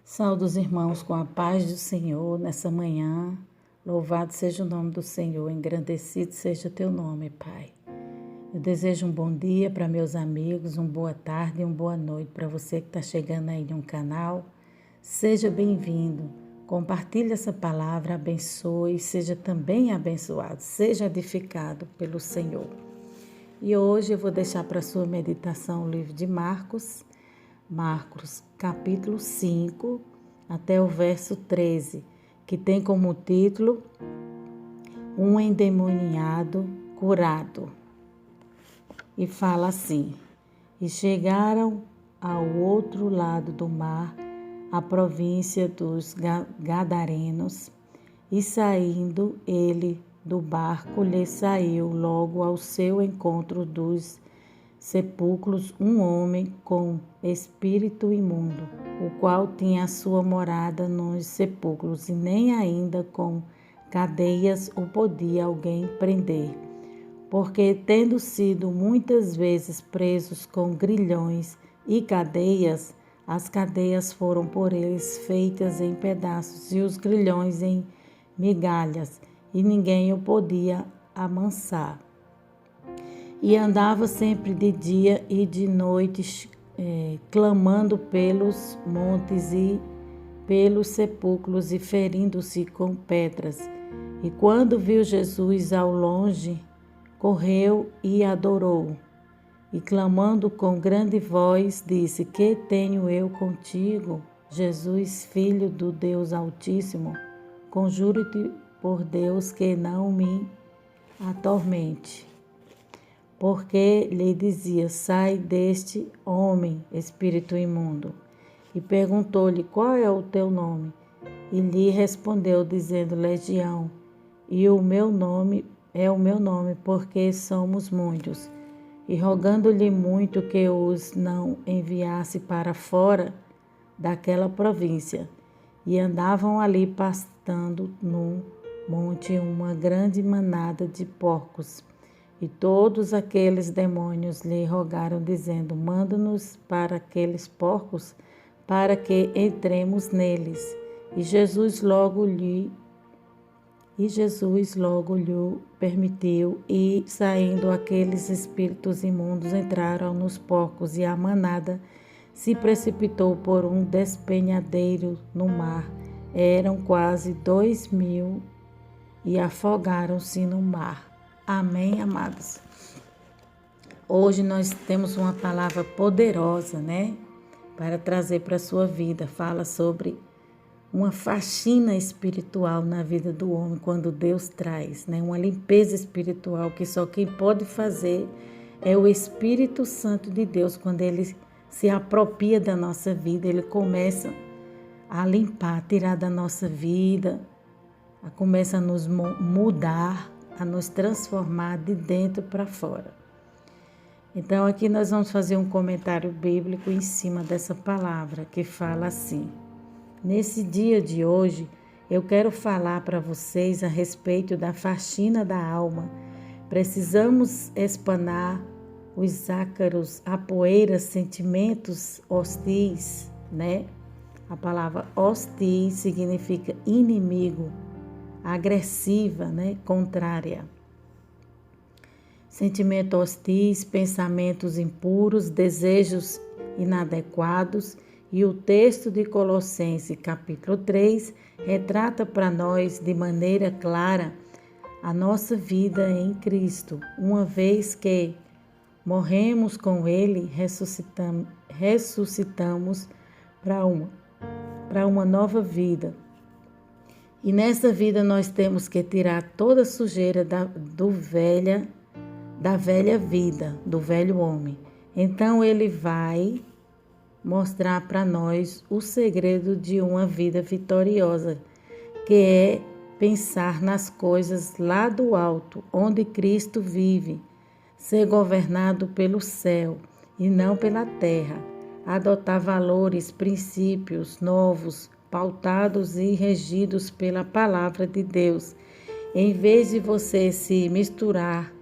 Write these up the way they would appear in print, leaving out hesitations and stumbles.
Saúde os irmãos com a paz do Senhor nessa manhã. Louvado seja o nome do Senhor, engrandecido seja teu nome, Pai. Eu desejo um bom dia para meus amigos, uma boa tarde e uma boa noite para você que está chegando aí no canal. Seja bem-vindo. Compartilhe essa palavra, abençoe e seja também abençoado, seja edificado pelo Senhor. E hoje eu vou deixar para sua meditação o livro de Marcos, capítulo 5, até o verso 13, que tem como título Um endemoniado curado. E fala assim: E chegaram ao outro lado do mar, a província dos Gadarenos, e saindo ele do barco, lhe saiu logo ao seu encontro dos sepulcros um homem com espírito imundo, o qual tinha a sua morada nos sepulcros, e nem ainda com cadeias o podia alguém prender, porque tendo sido muitas vezes presos com grilhões e cadeias, as cadeias foram por eles feitas em pedaços e os grilhões em migalhas, e ninguém o podia amansar. E andava sempre de dia e de noite, clamando pelos montes e pelos sepulcros e ferindo-se com pedras. E quando viu Jesus ao longe, correu e adorou. E clamando com grande voz, disse: Que tenho eu contigo, Jesus, Filho do Deus Altíssimo? Conjuro-te por Deus que não me atormente. Porque lhe dizia: Sai deste homem, espírito imundo. E perguntou-lhe: Qual é o teu nome? E lhe respondeu, dizendo: Legião. E o meu nome é o meu nome, porque somos muitos. E rogando-lhe muito que os não enviasse para fora daquela província. E andavam ali pastando num monte uma grande manada de porcos. E todos aqueles demônios lhe rogaram, dizendo: Manda-nos para aqueles porcos, para que entremos neles. E Jesus logo lhe permitiu, e saindo aqueles espíritos imundos entraram nos porcos, e a manada se precipitou por um despenhadeiro no mar. Eram quase 2.000 e afogaram-se no mar. Amém, amados? Hoje nós temos uma palavra poderosa, para trazer para a sua vida. Fala sobre uma faxina espiritual na vida do homem quando Deus traz, uma limpeza espiritual que só quem pode fazer é o Espírito Santo de Deus. Quando ele se apropria da nossa vida, ele começa a limpar, a tirar da nossa vida, começa a nos mudar, a nos transformar de dentro para fora. Então aqui nós vamos fazer um comentário bíblico em cima dessa palavra que fala assim: Nesse dia de hoje eu quero falar para vocês a respeito da faxina da alma. Precisamos espanar os ácaros, a poeira, sentimentos hostis, A palavra hostil significa inimigo, agressiva, contrária. Sentimentos hostis, pensamentos impuros, desejos inadequados. E o texto de Colossenses, capítulo 3, retrata para nós de maneira clara a nossa vida em Cristo. Uma vez que morremos com Ele, ressuscitamos para uma nova vida. E nessa vida nós temos que tirar toda a sujeira da velha vida, do velho homem. Então ele vai mostrar para nós o segredo de uma vida vitoriosa, que é pensar nas coisas lá do alto, onde Cristo vive, ser governado pelo céu e não pela terra, adotar valores, princípios novos, pautados e regidos pela palavra de Deus. Em vez de você se misturar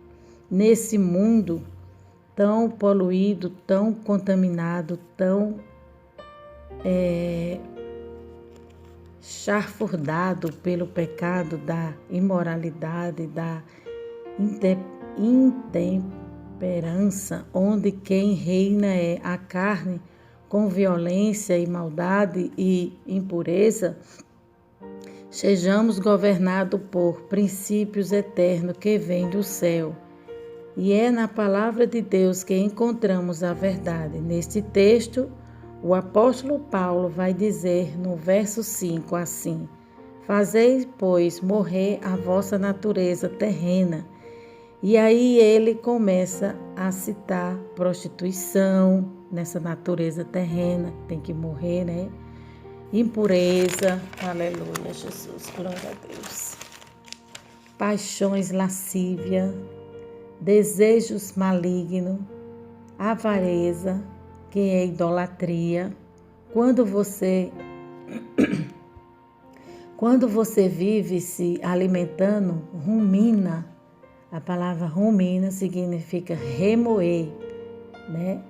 nesse mundo tão poluído, tão contaminado, tão chafurdado pelo pecado da imoralidade, da intemperança, onde quem reina é a carne, com violência e maldade e impureza, sejamos governados por princípios eternos que vêm do céu. E é na palavra de Deus que encontramos a verdade. Neste texto, o apóstolo Paulo vai dizer no verso 5 assim: Fazei, pois, morrer a vossa natureza terrena. E aí ele começa a citar prostituição nessa natureza terrena, tem que morrer, né? Impureza, aleluia, Jesus, glória a Deus. Paixões lascívia, desejos malignos, avareza, que é idolatria. Quando você vive se alimentando, rumina. A palavra rumina significa remoer, né?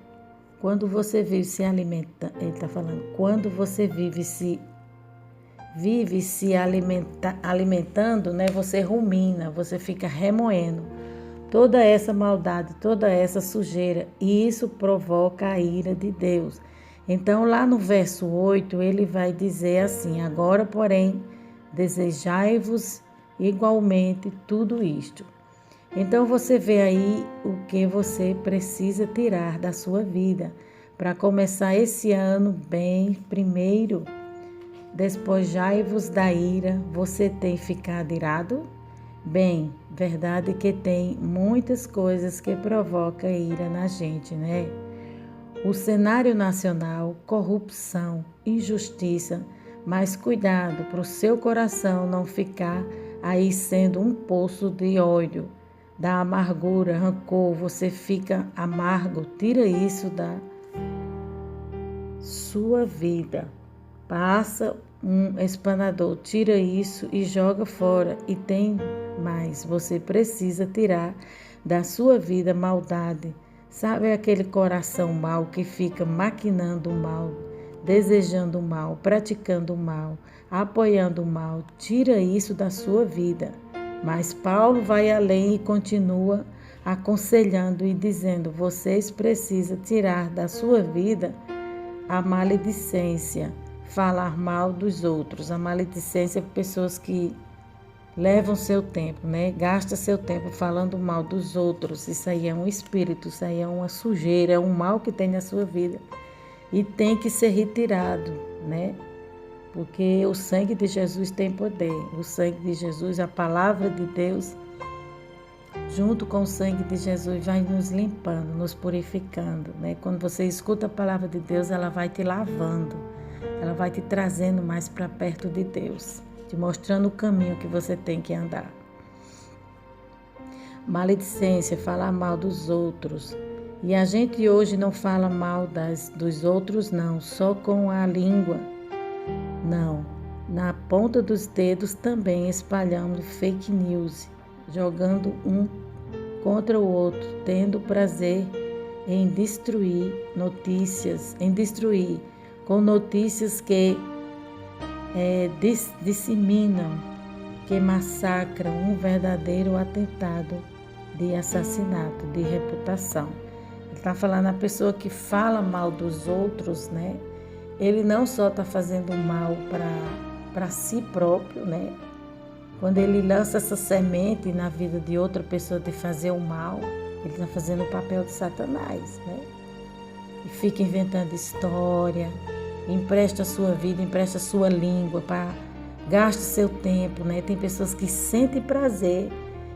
Quando você vive se alimentando, ele está falando, quando você vive se alimentando, né? Você rumina, você fica remoendo toda essa maldade, toda essa sujeira, e isso provoca a ira de Deus. Então, lá no verso 8, ele vai dizer assim: agora, porém, desejai-vos igualmente tudo isto. Então, você vê aí o que você precisa tirar da sua vida para começar esse ano bem. Primeiro, despojai-vos da ira. Você tem ficado irado? Bem, verdade que tem muitas coisas que provocam ira na gente, né? O cenário nacional, corrupção, injustiça, mas cuidado para o seu coração não ficar aí sendo um poço de ódio, da amargura, rancor, você fica amargo, tira isso da sua vida. Passa um espanador, tira isso e joga fora. E tem mais, você precisa tirar da sua vida maldade. Sabe aquele coração mau que fica maquinando o mal, desejando o mal, praticando o mal, apoiando o mal? Tira isso da sua vida. Mas Paulo vai além e continua aconselhando e dizendo: vocês precisam tirar da sua vida a maledicência, falar mal dos outros. A maledicência é pessoas que levam seu tempo, né? Gasta seu tempo falando mal dos outros. Isso aí é um espírito, isso aí é uma sujeira, é um mal que tem na sua vida e tem que ser retirado, né? Porque o sangue de Jesus tem poder. O sangue de Jesus, a palavra de Deus, junto com o sangue de Jesus, vai nos limpando, nos purificando, né? Quando você escuta a palavra de Deus, ela vai te lavando, ela vai te trazendo mais para perto de Deus, te mostrando o caminho que você tem que andar. Maledicência, falar mal dos outros. E a gente hoje não fala mal dos outros, não, só com a língua. Não, na ponta dos dedos também espalhamos fake news, jogando um contra o outro, tendo prazer em destruir com notícias que disseminam, que massacram, um verdadeiro atentado de assassinato, de reputação. Ele está falando a pessoa que fala mal dos outros, né? Ele não só está fazendo mal para si próprio, né? Quando ele lança essa semente na vida de outra pessoa de fazer o mal, ele está fazendo o papel de Satanás, né? E fica inventando história, empresta a sua vida, empresta a sua língua, gasta seu tempo, né? Tem pessoas que sentem prazer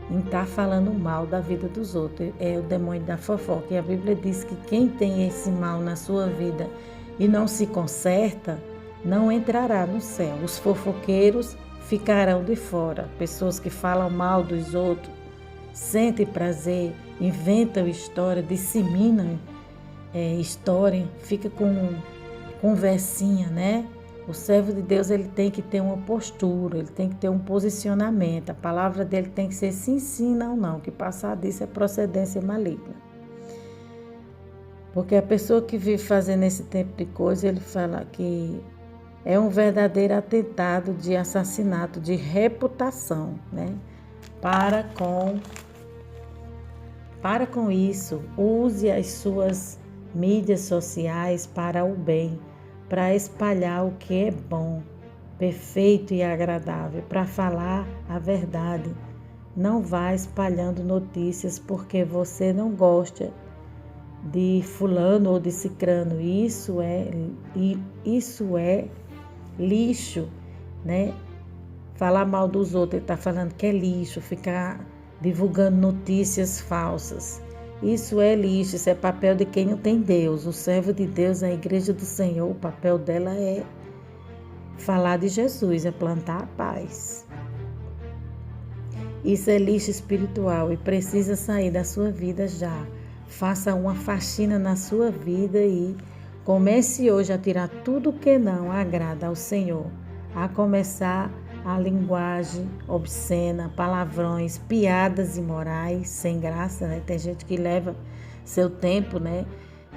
em estar falando mal da vida dos outros. É o demônio da fofoca. E a Bíblia diz que quem tem esse mal na sua vida e não se conserta, não entrará no céu. Os fofoqueiros ficarão de fora. Pessoas que falam mal dos outros, sentem prazer, inventam história, disseminam história, fica com conversinha, né? O servo de Deus, ele tem que ter uma postura, ele tem que ter um posicionamento. A palavra dele tem que ser sim, sim, não, não. Que passar disso é procedência maligna. Porque a pessoa que vive fazendo esse tipo de coisa, ele fala que É um verdadeiro atentado de assassinato de reputação, né? Para com isso, use as suas mídias sociais para o bem, para espalhar o que é bom, perfeito e agradável, para falar a verdade. Não vá espalhando notícias porque você não gosta de fulano ou de cicrano. Isso é lixo, né? Falar mal dos outros, ele está falando que é lixo, ficar divulgando notícias falsas. Isso é lixo, isso é papel de quem não tem Deus. O servo de Deus, a igreja do Senhor, o papel dela é falar de Jesus, é plantar a paz. Isso é lixo espiritual e precisa sair da sua vida já. Faça uma faxina na sua vida e comece hoje a tirar tudo que não agrada ao Senhor. A começar a linguagem obscena, palavrões, piadas imorais, sem graça, né? Tem gente que leva seu tempo, né,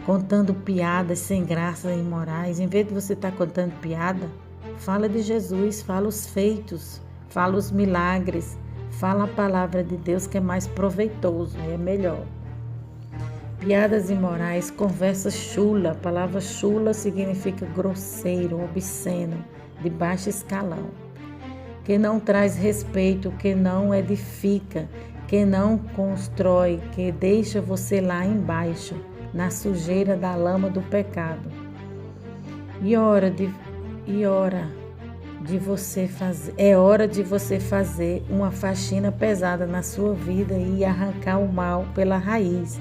contando piadas sem graça e imorais. Em vez de você estar contando piada, fala de Jesus, fala os feitos, fala os milagres, fala a palavra de Deus que é mais proveitoso, é melhor. Piadas imorais, conversa chula. A palavra chula significa grosseiro, obsceno, de baixo escalão. Que não traz respeito, que não edifica, que não constrói, que deixa você lá embaixo, na sujeira da lama do pecado. É hora de você fazer uma faxina pesada na sua vida e arrancar o mal pela raiz,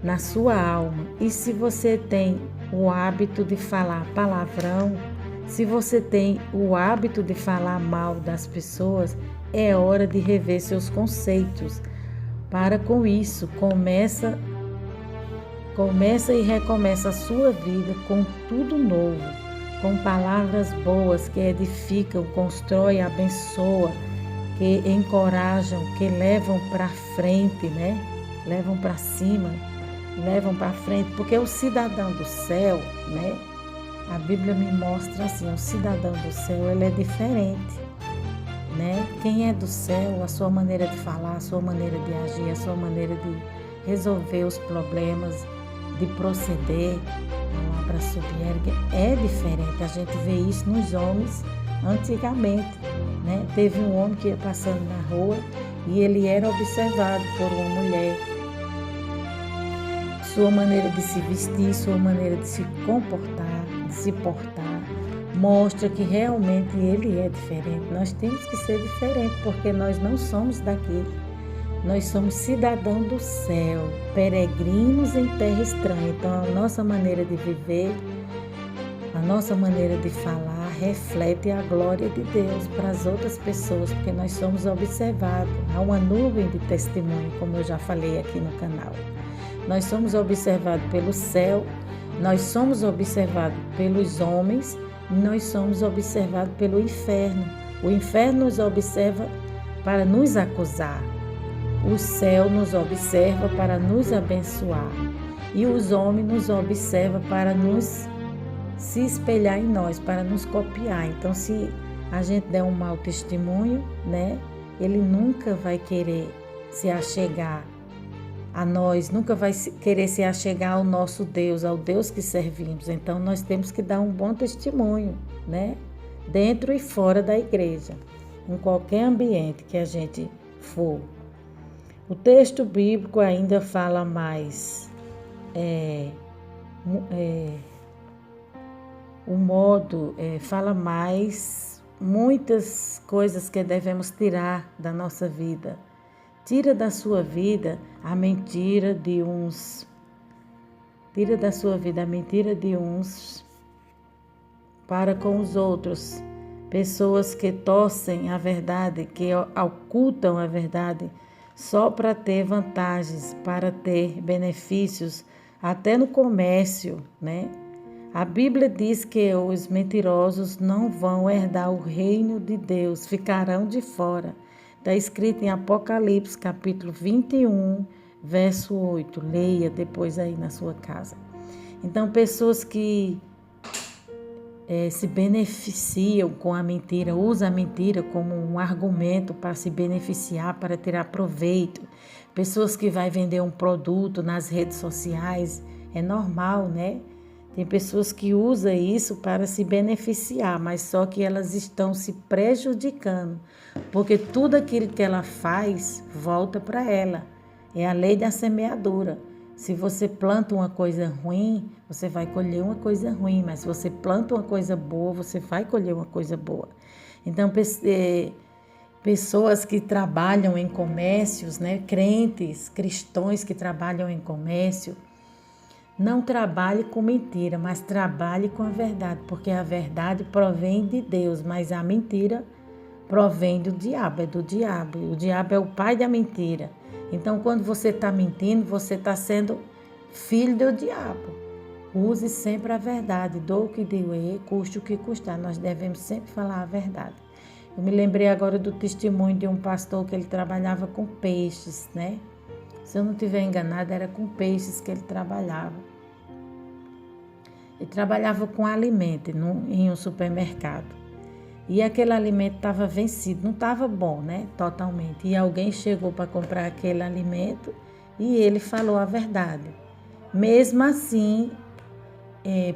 na sua alma. E se você tem o hábito de falar palavrão, se você tem o hábito de falar mal das pessoas, é hora de rever seus conceitos. Para com isso, começa e recomeça a sua vida com tudo novo, com palavras boas que edificam, constroem, abençoam, que encorajam, que levam para frente, né? Levam para cima, levam para frente, porque o cidadão do céu, né? A Bíblia me mostra assim, o cidadão do céu, ele é diferente, né? Quem é do céu, a sua maneira de falar, a sua maneira de agir, a sua maneira de resolver os problemas, de proceder, a palavra subérgia é diferente. A gente vê isso nos homens antigamente, né? Teve um homem que ia passando na rua e ele era observado por uma mulher. Sua maneira de se vestir, sua maneira de se comportar, de se portar, mostra que realmente ele é diferente. Nós temos que ser diferentes, porque nós não somos daqui. Nós somos cidadãos do céu, peregrinos em terra estranha. Então, a nossa maneira de viver, a nossa maneira de falar, reflete a glória de Deus para as outras pessoas, porque nós somos observados. Há uma nuvem de testemunho, como eu já falei aqui no canal. Nós somos observados pelo céu, nós somos observados pelos homens, nós somos observados pelo inferno. O inferno nos observa para nos acusar. O céu nos observa para nos abençoar. E os homens nos observam para se espelhar em nós, para nos copiar. Então, se a gente der um mau testemunho, né, ele nunca vai querer se achegar a nós, nunca vai querer se achegar ao nosso Deus, ao Deus que servimos. Então, nós temos que dar um bom testemunho, né? Dentro e fora da igreja, em qualquer ambiente que a gente for. O texto bíblico ainda fala mais, fala mais muitas coisas que devemos tirar da nossa vida. Tira da sua vida a mentira de uns. Tira da sua vida a mentira de uns para com os outros. Pessoas que torcem a verdade, que ocultam a verdade só para ter vantagens, para ter benefícios, até no comércio, né? A Bíblia diz que os mentirosos não vão herdar o reino de Deus, ficarão de fora. Está escrito em Apocalipse, capítulo 21, verso 8. Leia depois aí na sua casa. Então, pessoas que se beneficiam com a mentira, usam a mentira como um argumento para se beneficiar, para tirar proveito. Pessoas que vão vender um produto nas redes sociais, é normal, né? Tem pessoas que usam isso para se beneficiar, mas só que elas estão se prejudicando, porque tudo aquilo que ela faz volta para ela. É a lei da semeadura. Se você planta uma coisa ruim, você vai colher uma coisa ruim, mas se você planta uma coisa boa, você vai colher uma coisa boa. Então, pessoas que trabalham em comércios, né, crentes, cristãos que trabalham em comércio, não trabalhe com mentira, mas trabalhe com a verdade, porque a verdade provém de Deus, mas a mentira provém do diabo, é do diabo. O diabo é o pai da mentira. Então, quando você está mentindo, você está sendo filho do diabo. Use sempre a verdade, dou o que doer, custe o que custar. Nós devemos sempre falar a verdade. Eu me lembrei agora do testemunho de um pastor que ele trabalhava com peixes, né? Se eu não estiver enganada, era com peixes que ele trabalhava. Ele trabalhava com alimento em um supermercado. E aquele alimento estava vencido, não estava bom, né? Totalmente. E alguém chegou para comprar aquele alimento e ele falou a verdade. Mesmo assim,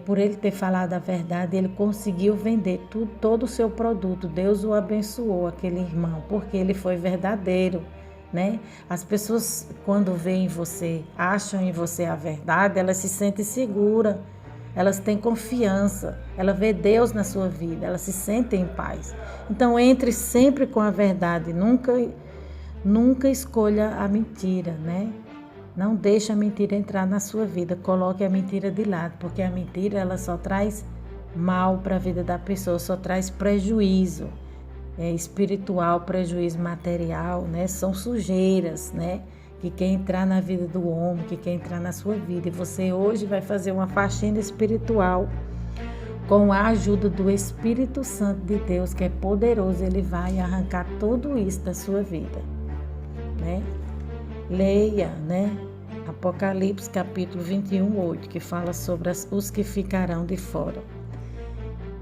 por ele ter falado a verdade, ele conseguiu vender todo o seu produto. Deus o abençoou, aquele irmão, porque ele foi verdadeiro, né? As pessoas, quando veem você, acham em você a verdade, elas se sentem seguras. Elas têm confiança, ela vê Deus na sua vida, elas se sentem em paz. Então, entre sempre com a verdade, nunca escolha a mentira, né? Não deixe a mentira entrar na sua vida, coloque a mentira de lado, porque a mentira ela só traz mal para a vida da pessoa, só traz prejuízo espiritual, prejuízo material, né? São sujeiras, né? Que quer entrar na vida do homem, que quer entrar na sua vida. E você hoje vai fazer uma faxina espiritual com a ajuda do Espírito Santo de Deus, que é poderoso. Ele vai arrancar tudo isso da sua vida, né? Leia, né? Apocalipse capítulo 21:8, que fala sobre os que ficarão de fora.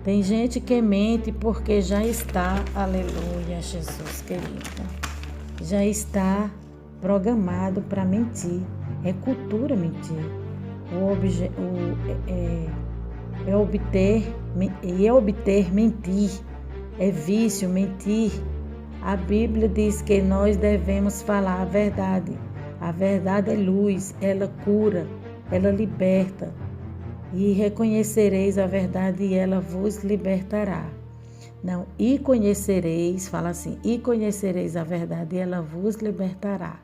Tem gente que mente porque já está, aleluia, Jesus querido, já está programado para mentir. É cultura mentir. Obter mentir. É vício mentir. A Bíblia diz que nós devemos falar a verdade. A verdade é luz, ela cura, ela liberta. E reconhecereis a verdade e ela vos libertará. Não, e conhecereis, fala assim, e conhecereis a verdade e ela vos libertará.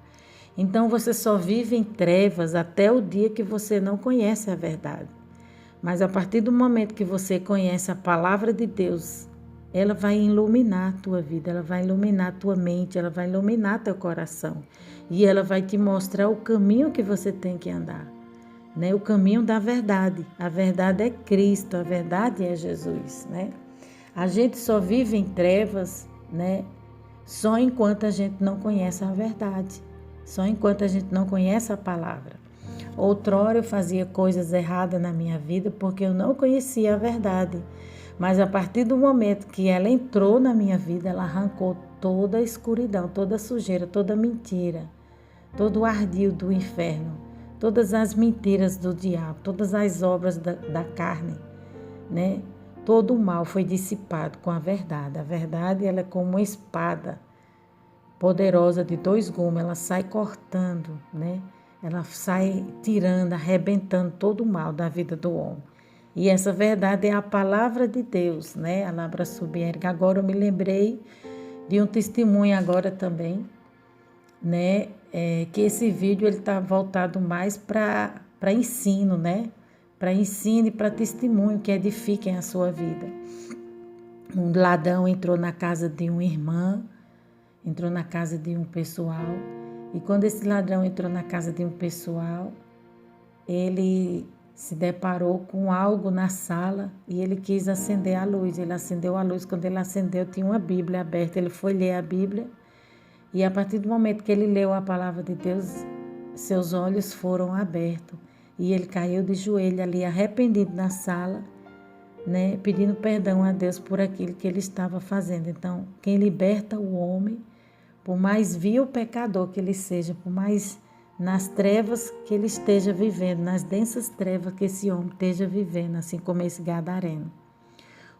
Então você só vive em trevas até o dia que você não conhece a verdade. Mas a partir do momento que você conhece a palavra de Deus, ela vai iluminar a tua vida, ela vai iluminar a tua mente, ela vai iluminar teu coração. E ela vai te mostrar o caminho que você tem que andar, né? O caminho da verdade. A verdade é Cristo, a verdade é Jesus, né? A gente só vive em trevas, né? Só enquanto a gente não conhece a verdade. Só enquanto a gente não conhece a palavra. Outrora eu fazia coisas erradas na minha vida porque eu não conhecia a verdade. Mas a partir do momento que ela entrou na minha vida, ela arrancou toda a escuridão, toda a sujeira, toda a mentira, todo o ardil do inferno, todas as mentiras do diabo, todas as obras da carne, né? Todo o mal foi dissipado com a verdade. A verdade ela é como uma espada poderosa de 2 gumes, ela sai cortando, né? Ela sai tirando, arrebentando todo o mal da vida do homem. E essa verdade é a palavra de Deus, né? A palavra subérrica. Agora eu me lembrei de um testemunho agora também, né? Que esse vídeo ele está voltado mais para ensino, né? Para ensino e para testemunho que edifiquem a sua vida. Um ladrão entrou na casa de uma irmã, entrou na casa de um pessoal, e quando esse ladrão entrou na casa de um pessoal, ele se deparou com algo na sala e ele quis acender a luz. Ele acendeu a luz, quando ele acendeu tinha uma Bíblia aberta, ele foi ler a Bíblia e a partir do momento que ele leu a palavra de Deus, seus olhos foram abertos e ele caiu de joelho ali arrependido na sala, né, pedindo perdão a Deus por aquilo que ele estava fazendo. Então, quem liberta o homem, por mais vil pecador que ele seja, por mais nas trevas que ele esteja vivendo, nas densas trevas que esse homem esteja vivendo, assim como esse gadareno.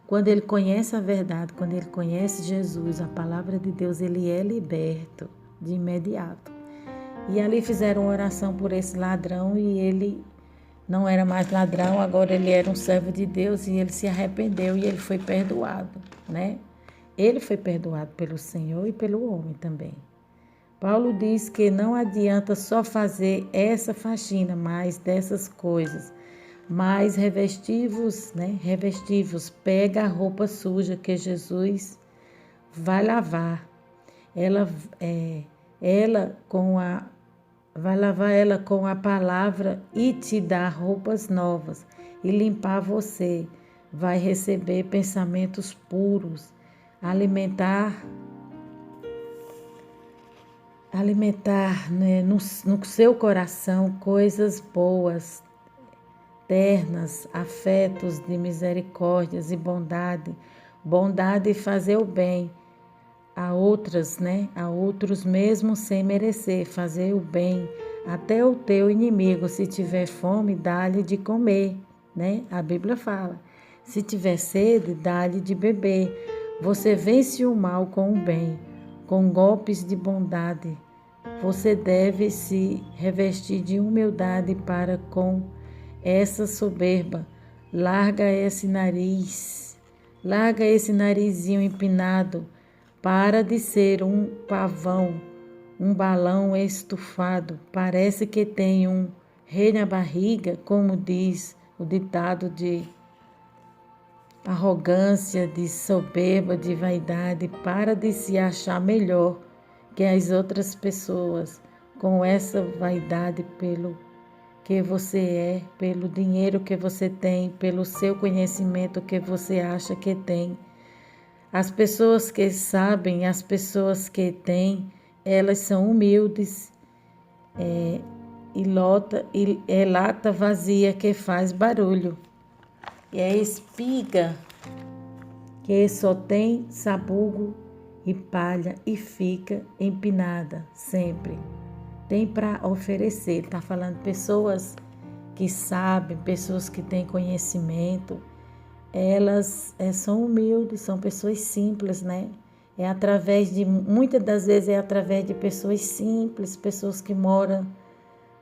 Quando ele conhece a verdade, quando ele conhece Jesus, a palavra de Deus, ele é liberto de imediato. E ali fizeram oração por esse ladrão e ele não era mais ladrão, agora ele era um servo de Deus e ele se arrependeu e ele foi perdoado, né? Ele foi perdoado pelo Senhor e pelo homem também. Paulo diz que não adianta só fazer essa faxina, mais dessas coisas, mas revestivos, né? Revestivos, pega a roupa suja que Jesus vai lavar. Vai lavar ela com a palavra e te dar roupas novas e limpar você. Vai receber pensamentos puros, alimentar, né, no seu coração coisas boas, ternas, afetos de misericórdias e bondade e fazer o bem a outras, né? A outros mesmo sem merecer, fazer o bem até o teu inimigo. Se tiver fome, dá-lhe de comer, né? A Bíblia fala. Se tiver sede, dá-lhe de beber. Você vence o mal com o bem, com golpes de bondade. Você deve se revestir de humildade para com essa soberba. Larga esse narizinho empinado. Para de ser um pavão, um balão estufado. Parece que tem um rei na barriga, como diz o ditado, de arrogância, de soberba, de vaidade. Para de se achar melhor que as outras pessoas, com essa vaidade pelo que você é, pelo dinheiro que você tem, pelo seu conhecimento que você acha que tem. As pessoas que sabem, as pessoas que têm, elas são humildes, e é lata vazia que faz barulho. E é espiga que só tem sabugo e palha e fica empinada sempre. Tem para oferecer. Está falando pessoas que sabem, pessoas que têm conhecimento. Elas são humildes, são pessoas simples, né? Muitas das vezes é através de pessoas simples, pessoas que moram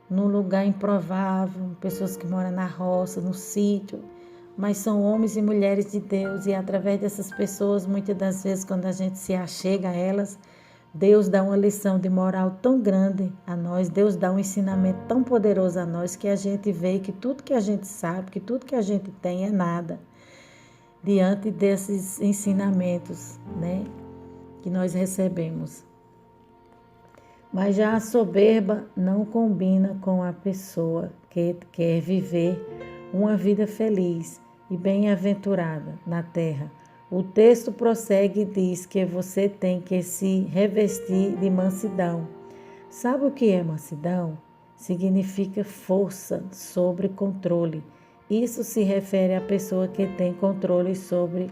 num lugar improvável, pessoas que moram na roça, no sítio, mas são homens e mulheres de Deus, e é através dessas pessoas, muitas das vezes, quando a gente se achega a elas, Deus dá uma lição de moral tão grande a nós, Deus dá um ensinamento tão poderoso a nós, que a gente vê que tudo que a gente sabe, que tudo que a gente tem é nada diante desses ensinamentos, né, que nós recebemos. Mas já a soberba não combina com a pessoa que quer viver uma vida feliz e bem-aventurada na terra. O texto prossegue e diz que você tem que se revestir de mansidão. Sabe o que é mansidão? Significa força sobre controle. Isso se refere à pessoa que tem controle sobre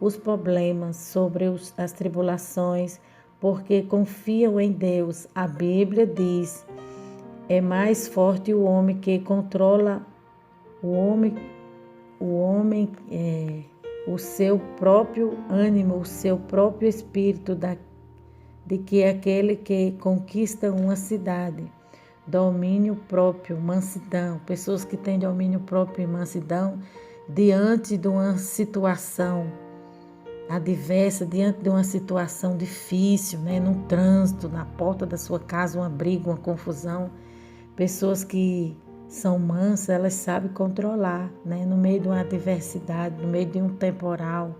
os problemas, sobre as tribulações, porque confiam em Deus. A Bíblia diz: é mais forte o homem que controla o seu próprio ânimo, o seu próprio espírito, de que aquele que conquista uma cidade. Domínio próprio, mansidão. Pessoas que têm domínio próprio e mansidão diante de uma situação adversa, diante de uma situação difícil, né? No trânsito, na porta da sua casa, uma briga, uma confusão. Pessoas que são mansas, elas sabem controlar, né? No meio de uma adversidade, no meio de um temporal,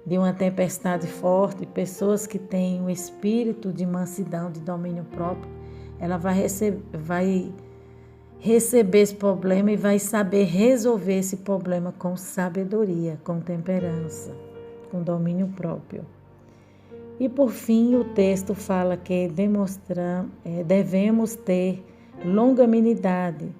de uma tempestade forte. Pessoas que têm o espírito de mansidão, de domínio próprio, ela vai receber esse problema e vai saber resolver esse problema com sabedoria, com temperança, com domínio próprio. E por fim, o texto fala que devemos ter longanimidade,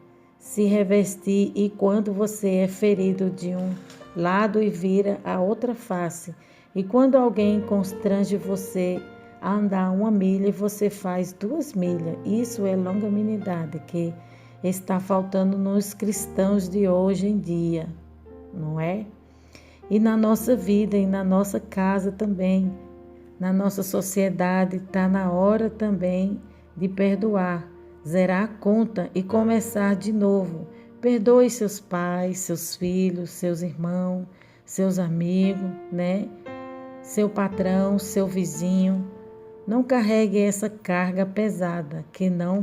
se revestir, e quando você é ferido de um lado e vira a outra face, e quando alguém constrange você a andar 1 milha e você faz 2 milhas, isso é longanimidade que está faltando nos cristãos de hoje em dia, não é? E na nossa vida e na nossa casa também, na nossa sociedade, está na hora também de perdoar, zerar a conta e começar de novo. Perdoe seus pais, seus filhos, seus irmãos, seus amigos, né? Seu patrão, seu vizinho. Não carregue essa carga pesada que não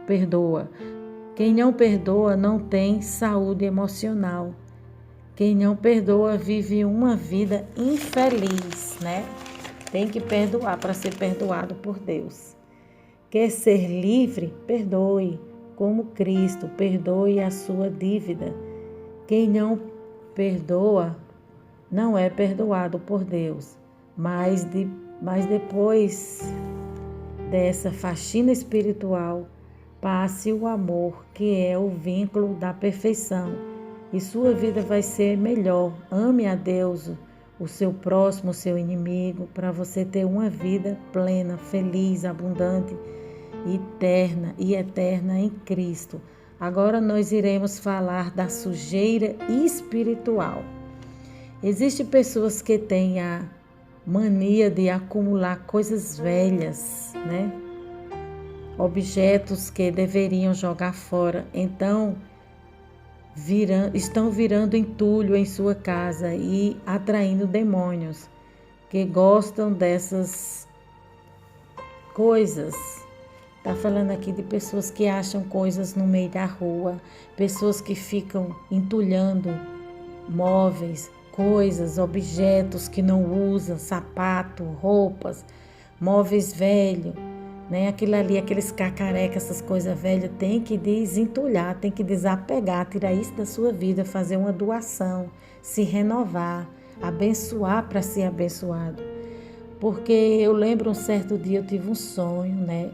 perdoa. Quem não perdoa não tem saúde emocional. Quem não perdoa vive uma vida infeliz, né? Tem que perdoar para ser perdoado por Deus. Quer ser livre? Perdoe, como Cristo, perdoe a sua dívida. Quem não perdoa não é perdoado por Deus, mas depois dessa faxina espiritual, passe o amor, que é o vínculo da perfeição, e sua vida vai ser melhor. Ame a Deus, o seu próximo, o seu inimigo, para você ter uma vida plena, feliz, abundante, eterna em Cristo. Agora nós iremos falar da sujeira espiritual. Existem pessoas que têm a mania de acumular coisas velhas, né? Objetos que deveriam jogar fora. Então, estão virando entulho em sua casa e atraindo demônios que gostam dessas coisas. Está falando aqui de pessoas que acham coisas no meio da rua, pessoas que ficam entulhando móveis, coisas, objetos que não usam, sapato, roupas, móveis velhos, né? Aquilo ali, aqueles cacarecas, essas coisas velhas, tem que desentulhar, tem que desapegar, tirar isso da sua vida, fazer uma doação, se renovar, abençoar para ser abençoado. Porque eu lembro um certo dia eu tive um sonho, né?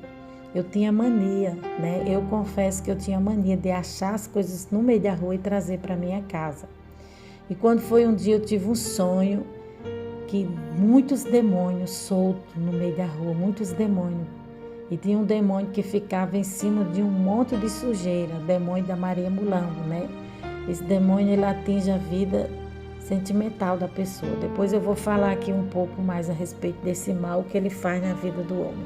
Eu tinha mania, né? Eu confesso que eu tinha mania de achar as coisas no meio da rua e trazer para minha casa. E quando foi um dia eu tive um sonho que muitos demônios soltos no meio da rua, muitos demônios. E tinha um demônio que ficava em cima de um monte de sujeira, demônio da Maria Mulambo, né? Esse demônio, ele atinge a vida sentimental da pessoa. Depois eu vou falar aqui um pouco mais a respeito desse mal que ele faz na vida do homem.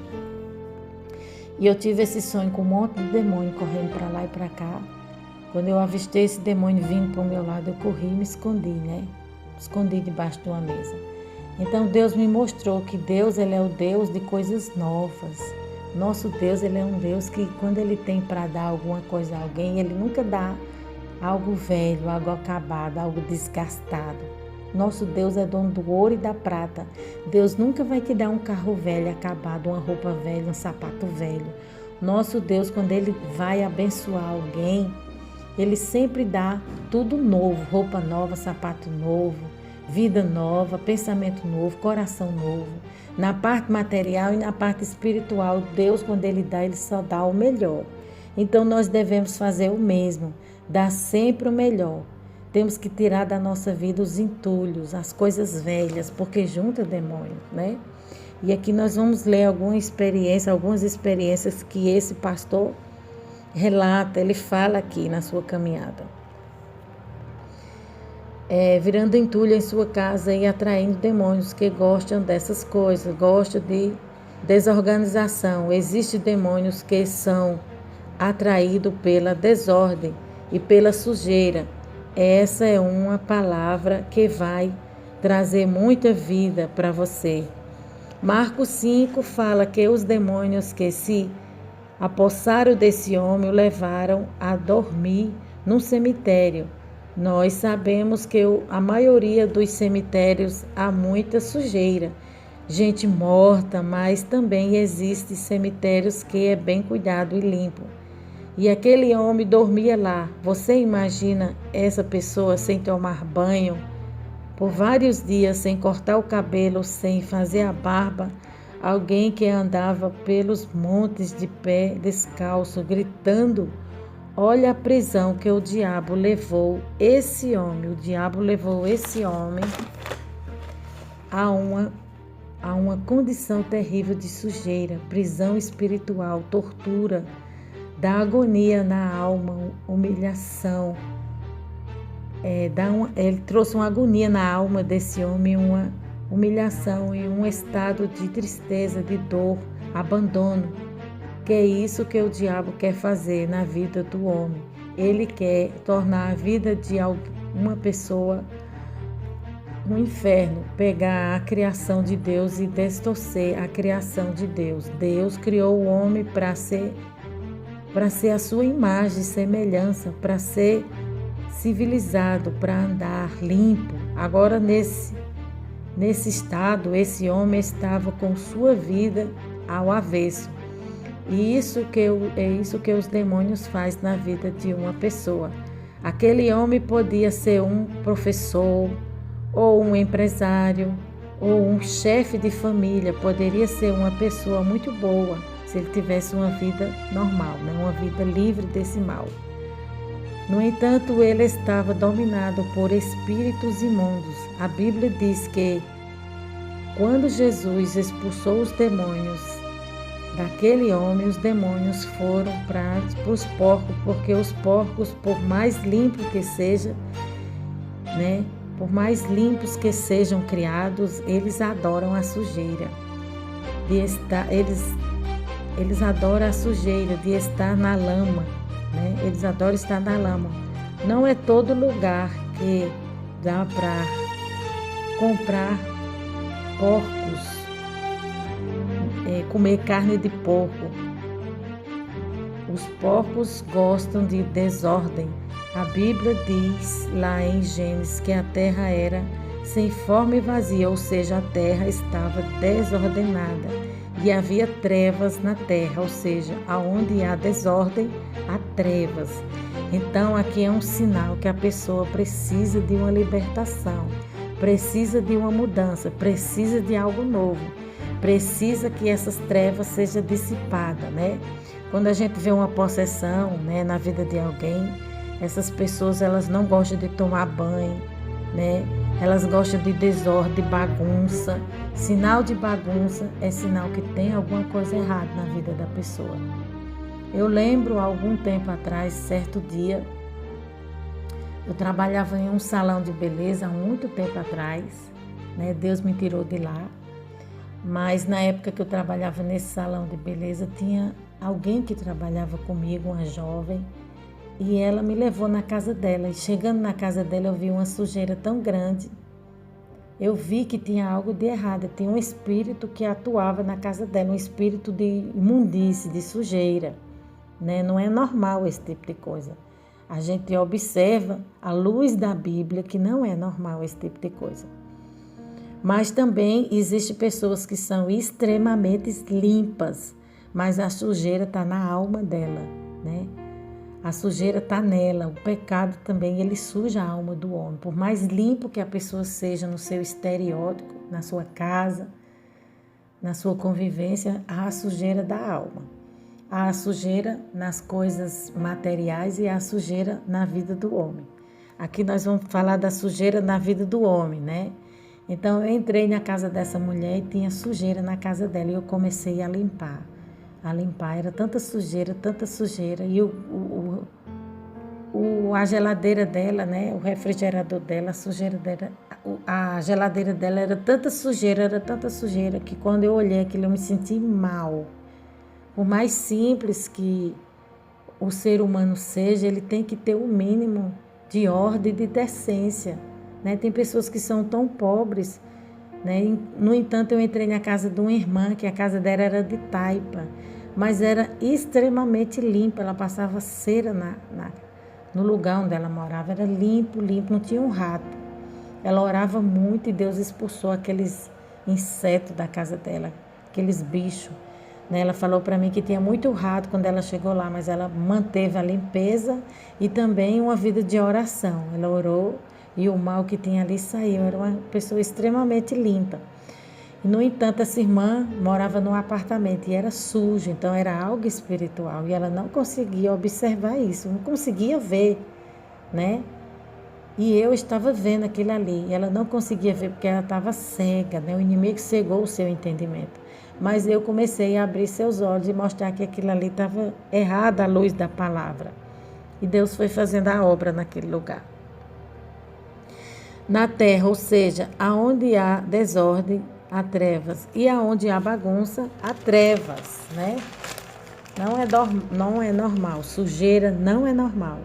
E eu tive esse sonho com um monte de demônio correndo para lá e para cá. Quando eu avistei esse demônio vindo para o meu lado, eu corri e me escondi, né? Escondi debaixo de uma mesa. Então Deus me mostrou que Deus, ele é o Deus de coisas novas. Nosso Deus, ele é um Deus que quando ele tem para dar alguma coisa a alguém, ele nunca dá algo velho, algo acabado, algo desgastado. Nosso Deus é dono do ouro e da prata. Deus nunca vai te dar um carro velho, acabado, uma roupa velha, um sapato velho. Nosso Deus, quando ele vai abençoar alguém, ele sempre dá tudo novo, roupa nova, sapato novo, vida nova, pensamento novo, coração novo. Na parte material e na parte espiritual, Deus, quando ele dá, ele só dá o melhor. Então nós devemos fazer o mesmo, dar sempre o melhor. Temos que tirar da nossa vida os entulhos, as coisas velhas, porque junta demônio, né? E aqui nós vamos ler algumas experiências que esse pastor relata, ele fala aqui na sua caminhada. Virando entulho em sua casa e atraindo demônios que gostam dessas coisas, gostam de desorganização. Existem demônios que são atraídos pela desordem e pela sujeira. Essa é uma palavra que vai trazer muita vida para você. Marcos 5 fala que os demônios que se apossaram desse homem o levaram a dormir num cemitério. Nós sabemos que a maioria dos cemitérios há muita sujeira, gente morta, mas também existem cemitérios que é bem cuidado e limpo. E aquele homem dormia lá. Você imagina essa pessoa sem tomar banho, por vários dias, sem cortar o cabelo, sem fazer a barba, alguém que andava pelos montes de pé, descalço, gritando: Olha a prisão que o diabo levou esse homem. O diabo levou esse homem a uma condição terrível de sujeira, prisão espiritual, tortura, da agonia na alma, humilhação. Ele trouxe uma agonia na alma desse homem, uma humilhação e um estado de tristeza, de dor, abandono. Que é isso que o diabo quer fazer na vida do homem. Ele quer tornar a vida de uma pessoa um inferno, pegar a criação de Deus e distorcer a criação de Deus. Deus criou o homem para ser a sua imagem e semelhança, para ser civilizado, para andar limpo. Agora, nesse estado, esse homem estava com sua vida ao avesso. E é isso que os demônios fazem na vida de uma pessoa. Aquele homem podia ser um professor, ou um empresário, ou um chefe de família. Poderia ser uma pessoa muito boa, se ele tivesse uma vida normal, né? Uma vida livre desse mal. No entanto, ele estava dominado por espíritos imundos. A Bíblia diz que quando Jesus expulsou os demônios daquele homem, os demônios foram para os porcos, porque os porcos, por mais limpos que sejam, né? Por mais limpos que sejam criados, eles adoram a sujeira. Eles adoram a sujeira de estar na lama, né? Eles adoram estar na lama. Não é todo lugar que dá para comprar porcos, comer carne de porco. Os porcos gostam de desordem. A Bíblia diz lá em Gênesis que a terra era sem forma e vazia, ou seja, a terra estava desordenada e havia trevas na terra, ou seja, aonde há desordem, há trevas. Então, aqui é um sinal que a pessoa precisa de uma libertação, precisa de uma mudança, precisa de algo novo, precisa que essas trevas sejam dissipadas, né? Quando a gente vê uma possessão, né, na vida de alguém, essas pessoas, elas não gostam de tomar banho, né? Elas gostam de desordem, de bagunça. Sinal de bagunça é sinal que tem alguma coisa errada na vida da pessoa. Eu lembro, há algum tempo atrás, certo dia, eu trabalhava em um salão de beleza, há muito tempo atrás, né? Deus me tirou de lá. Mas na época que eu trabalhava nesse salão de beleza, tinha alguém que trabalhava comigo, uma jovem, e ela me levou na casa dela. E chegando na casa dela, eu vi uma sujeira tão grande. Eu vi que tinha algo de errado. Tinha um espírito que atuava na casa dela, um espírito de imundície, de sujeira, né? Não é normal esse tipo de coisa. A gente observa à luz da Bíblia que não é normal esse tipo de coisa. Mas também existem pessoas que são extremamente limpas, mas a sujeira está na alma dela, né? A sujeira está nela, o pecado também, ele suja a alma do homem. Por mais limpo que a pessoa seja no seu estereótipo, na sua casa, na sua convivência, há a sujeira da alma. Há a sujeira nas coisas materiais e há a sujeira na vida do homem. Aqui nós vamos falar da sujeira na vida do homem, né? Então eu entrei na casa dessa mulher e tinha sujeira na casa dela e eu comecei a limpar. Era tanta sujeira, e a geladeira dela, né, o refrigerador dela, a sujeira dela, a geladeira dela era tanta sujeira que quando eu olhei aquilo eu me senti mal. Por mais simples que o ser humano seja, ele tem que ter o mínimo de ordem e de decência, né? Tem pessoas que são tão pobres, né? No entanto, eu entrei na casa de uma irmã, que a casa dela era de taipa, mas era extremamente limpa. Ela passava cera no lugar onde ela morava, era limpo, não tinha um rato. Ela orava muito e Deus expulsou aqueles insetos da casa dela, aqueles bichos, né? Ela falou para mim que tinha muito rato quando ela chegou lá, mas ela manteve a limpeza e também uma vida de oração. Ela orou e o mal que tinha ali saiu. Era uma pessoa extremamente limpa. E, no entanto, essa irmã morava num apartamento e era sujo, então era algo espiritual. E ela não conseguia observar isso, não conseguia ver, né? E eu estava vendo aquilo ali. E ela não conseguia ver porque ela estava cega, né? O inimigo cegou o seu entendimento. Mas eu comecei a abrir seus olhos e mostrar que aquilo ali estava errado à luz da palavra. E Deus foi fazendo a obra naquele lugar. Na terra, ou seja, aonde há desordem, há trevas. E aonde há bagunça, há trevas, né? Não é normal. Sujeira não é normal,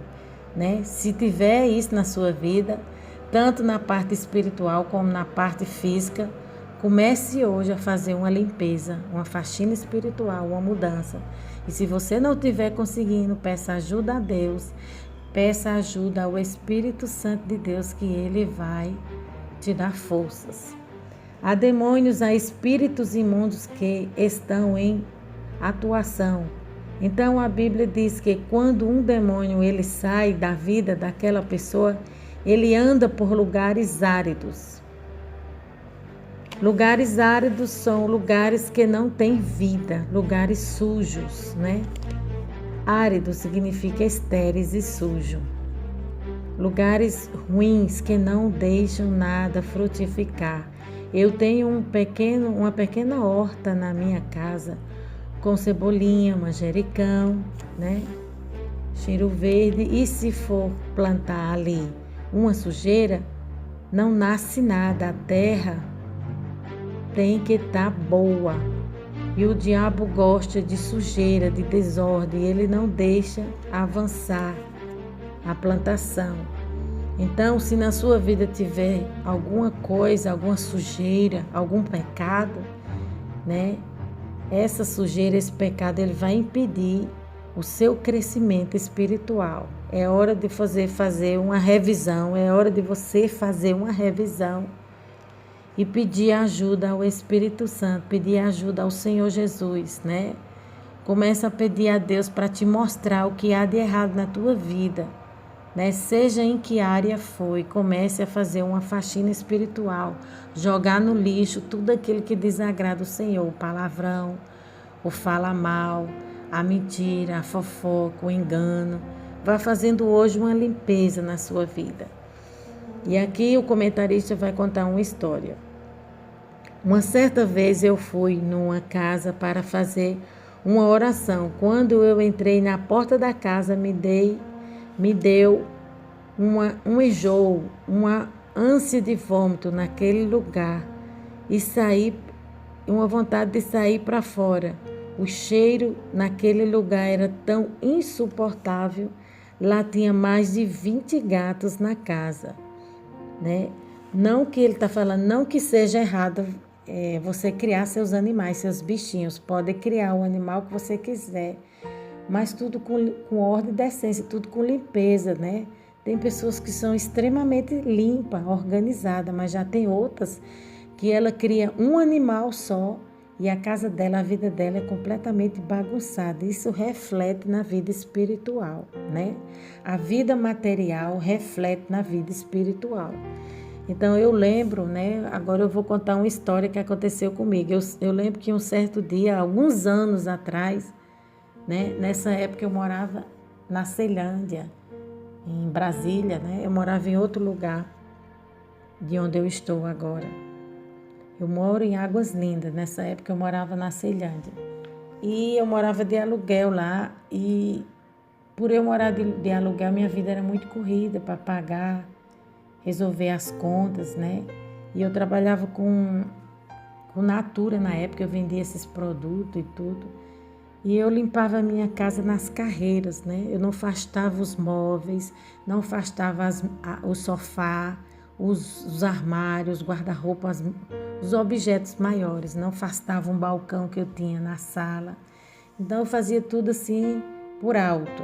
né? Se tiver isso na sua vida, tanto na parte espiritual como na parte física, comece hoje a fazer uma limpeza, uma faxina espiritual, uma mudança. E se você não estiver conseguindo, peça ajuda a Deus, peça ajuda ao Espírito Santo de Deus, que Ele vai te dar forças. Há demônios, há espíritos imundos que estão em atuação. Então a Bíblia diz que quando um demônio ele sai da vida daquela pessoa, ele anda por lugares áridos. Lugares áridos são lugares que não têm vida, lugares sujos, né? Árido significa estéreis e sujo. Lugares ruins que não deixam nada frutificar. Eu tenho uma pequena horta na minha casa, com cebolinha, manjericão, né? Cheiro verde. E se for plantar ali uma sujeira, não nasce nada. A terra tem que estar boa. E o diabo gosta de sujeira, de desordem. Ele não deixa avançar a plantação. Então, se na sua vida tiver alguma coisa, alguma sujeira, algum pecado, né? Essa sujeira, esse pecado, ele vai impedir o seu crescimento espiritual. É hora de fazer uma revisão, é hora de você fazer uma revisão e pedir ajuda ao Espírito Santo, pedir ajuda ao Senhor Jesus, né? Começa a pedir a Deus para te mostrar o que há de errado na tua vida, né? Seja em que área foi, comece a fazer uma faxina espiritual, jogar no lixo tudo aquilo que desagrada o Senhor, o palavrão, o fala mal, a mentira, a fofoca, o engano. Vá fazendo hoje uma limpeza na sua vida. E aqui o comentarista vai contar uma história. Uma certa vez eu fui numa casa para fazer uma oração. Quando eu entrei na porta da casa, me deu um enjoo, uma ânsia de vômito naquele lugar e uma vontade de sair para fora. O cheiro naquele lugar era tão insuportável. Lá tinha mais de 20 gatos na casa, né? Não que ele está falando, não que seja errado você criar seus animais, seus bichinhos. Pode criar o animal que você quiser, mas tudo com ordem e decência, tudo com limpeza, né? Tem pessoas que são extremamente limpas, organizadas, mas já tem outras que ela cria um animal só e a casa dela, a vida dela é completamente bagunçada. Isso reflete na vida espiritual, né? A vida material reflete na vida espiritual. Então eu lembro, né? Agora eu vou contar uma história que aconteceu comigo. Eu lembro que um certo dia, alguns anos atrás, né? Nessa época eu morava na Ceilândia, em Brasília, né? Eu morava em outro lugar de onde eu estou agora. Eu moro em Águas Lindas. Nessa época eu morava na Ceilândia. E eu morava de aluguel lá. E por eu morar de aluguel, minha vida era muito corrida para pagar, resolver as contas, né? E eu trabalhava com Natura na época. Eu vendia esses produtos e tudo. E eu limpava a minha casa nas carreiras, né? Eu não afastava os móveis, não afastava o sofá, os armários, guarda-roupa, os objetos maiores. Não afastava um balcão que eu tinha na sala. Então eu fazia tudo assim por alto.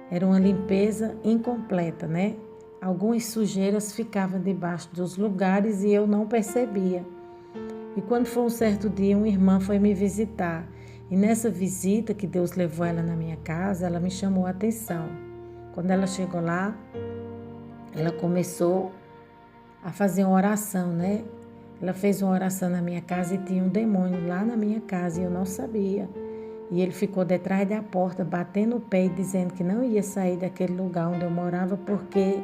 Era uma limpeza incompleta, né? Algumas sujeiras ficavam debaixo dos lugares e eu não percebia. E quando foi um certo dia, uma irmã foi me visitar. E nessa visita que Deus levou ela na minha casa, ela me chamou a atenção. Quando ela chegou lá, ela começou a fazer uma oração, né? Ela fez uma oração na minha casa e tinha um demônio lá na minha casa e eu não sabia. E ele ficou detrás da porta, batendo o pé e dizendo que não ia sair daquele lugar onde eu morava porque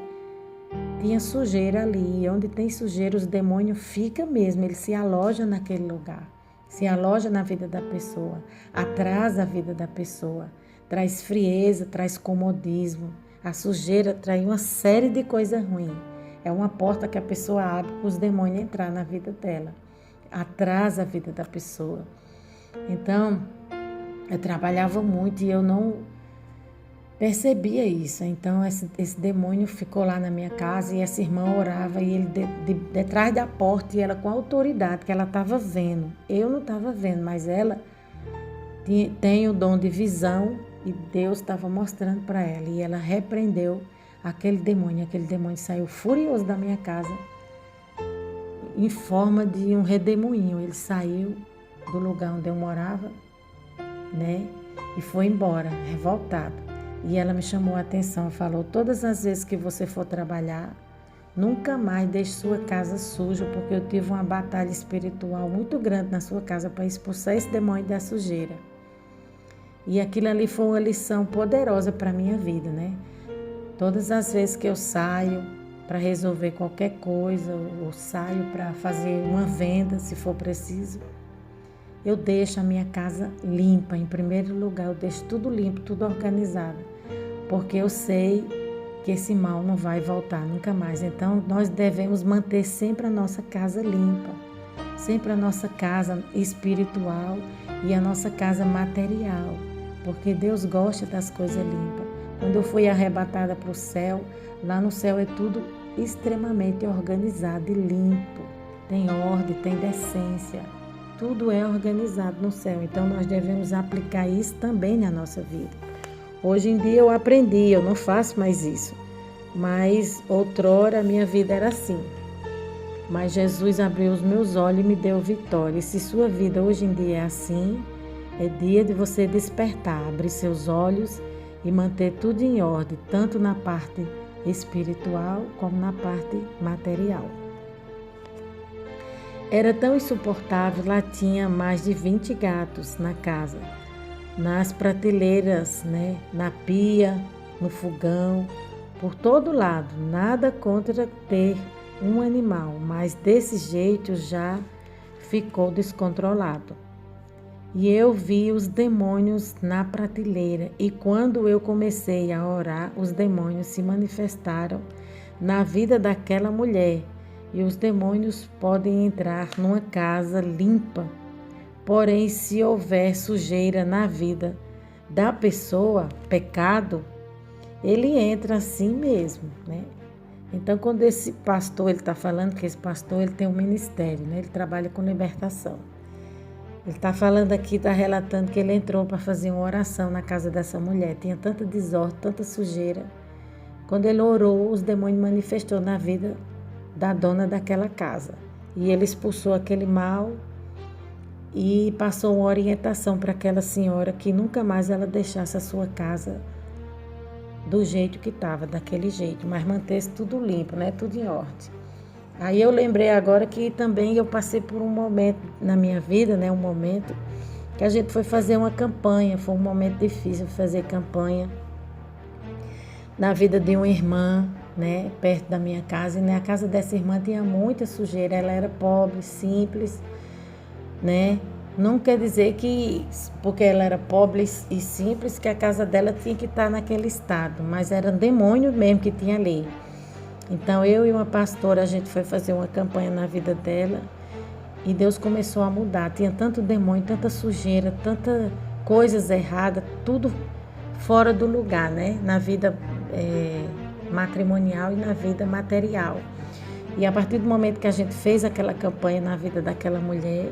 tinha sujeira ali. E onde tem sujeira, os demônios ficam mesmo, ele se aloja naquele lugar. Se aloja na vida da pessoa, atrasa a vida da pessoa, traz frieza, traz comodismo. A sujeira traz uma série de coisas ruins. É uma porta que a pessoa abre para os demônios entrar na vida dela. Atrasa a vida da pessoa. Então, eu trabalhava muito e eu não percebia isso. Então, esse demônio ficou lá na minha casa e essa irmã orava e ele detrás da porta e ela com autoridade, que ela estava vendo. Eu não estava vendo, mas ela tem o dom de visão e Deus estava mostrando para ela. E ela repreendeu aquele demônio saiu furioso da minha casa em forma de um redemoinho. Ele saiu do lugar onde eu morava, né? E foi embora, revoltado. E ela me chamou a atenção, falou: todas as vezes que você for trabalhar, nunca mais deixe sua casa suja, porque eu tive uma batalha espiritual muito grande na sua casa para expulsar esse demônio da sujeira. E aquilo ali foi uma lição poderosa para a minha vida, né? Todas as vezes que eu saio para resolver qualquer coisa, ou saio para fazer uma venda, se for preciso, eu deixo a minha casa limpa. Em primeiro lugar, eu deixo tudo limpo, tudo organizado, porque eu sei que esse mal não vai voltar nunca mais. Então, nós devemos manter sempre a nossa casa limpa, sempre a nossa casa espiritual e a nossa casa material, porque Deus gosta das coisas limpas. Quando eu fui arrebatada para o céu, lá no céu é tudo extremamente organizado e limpo. Tem ordem, tem decência. Tudo é organizado no céu. Então, nós devemos aplicar isso também na nossa vida. Hoje em dia eu aprendi, eu não faço mais isso. Mas outrora a minha vida era assim. Mas Jesus abriu os meus olhos e me deu vitória. E se sua vida hoje em dia é assim, é dia de você despertar, abrir seus olhos e manter tudo em ordem, tanto na parte espiritual como na parte material. Era tão insuportável, lá tinha mais de 20 gatos na casa, nas prateleiras, né, na pia, no fogão, por todo lado. Nada contra ter um animal, mas desse jeito já ficou descontrolado. E eu vi os demônios na prateleira, e quando eu comecei a orar, os demônios se manifestaram na vida daquela mulher. E os demônios podem entrar numa casa limpa, porém, se houver sujeira na vida da pessoa, pecado, ele entra assim mesmo, né? Então, quando esse pastor, ele está falando que esse pastor ele tem um ministério, né? Ele trabalha com libertação. Ele está falando aqui, está relatando que ele entrou para fazer uma oração na casa dessa mulher. Tinha tanta desordem, tanta sujeira. Quando ele orou, os demônios manifestou na vida da dona daquela casa. E ele expulsou aquele mal e passou uma orientação para aquela senhora que nunca mais ela deixasse a sua casa do jeito que estava, daquele jeito, mas mantesse tudo limpo, né? Tudo em ordem. Aí eu lembrei agora que também eu passei por um momento na minha vida, né? Um momento que a gente foi fazer uma campanha. Foi um momento difícil fazer campanha na vida de uma irmã, né? Perto da minha casa. E na casa dessa irmã tinha muita sujeira. Ela era pobre, simples, né? Não quer dizer que, porque ela era pobre e simples, que a casa dela tinha que estar naquele estado. Mas era demônio mesmo que tinha ali. Então, eu e uma pastora, a gente foi fazer uma campanha na vida dela e Deus começou a mudar. Tinha tanto demônio, tanta sujeira, tanta coisas erradas, tudo fora do lugar, né? Na vida matrimonial e na vida material. E a partir do momento que a gente fez aquela campanha na vida daquela mulher,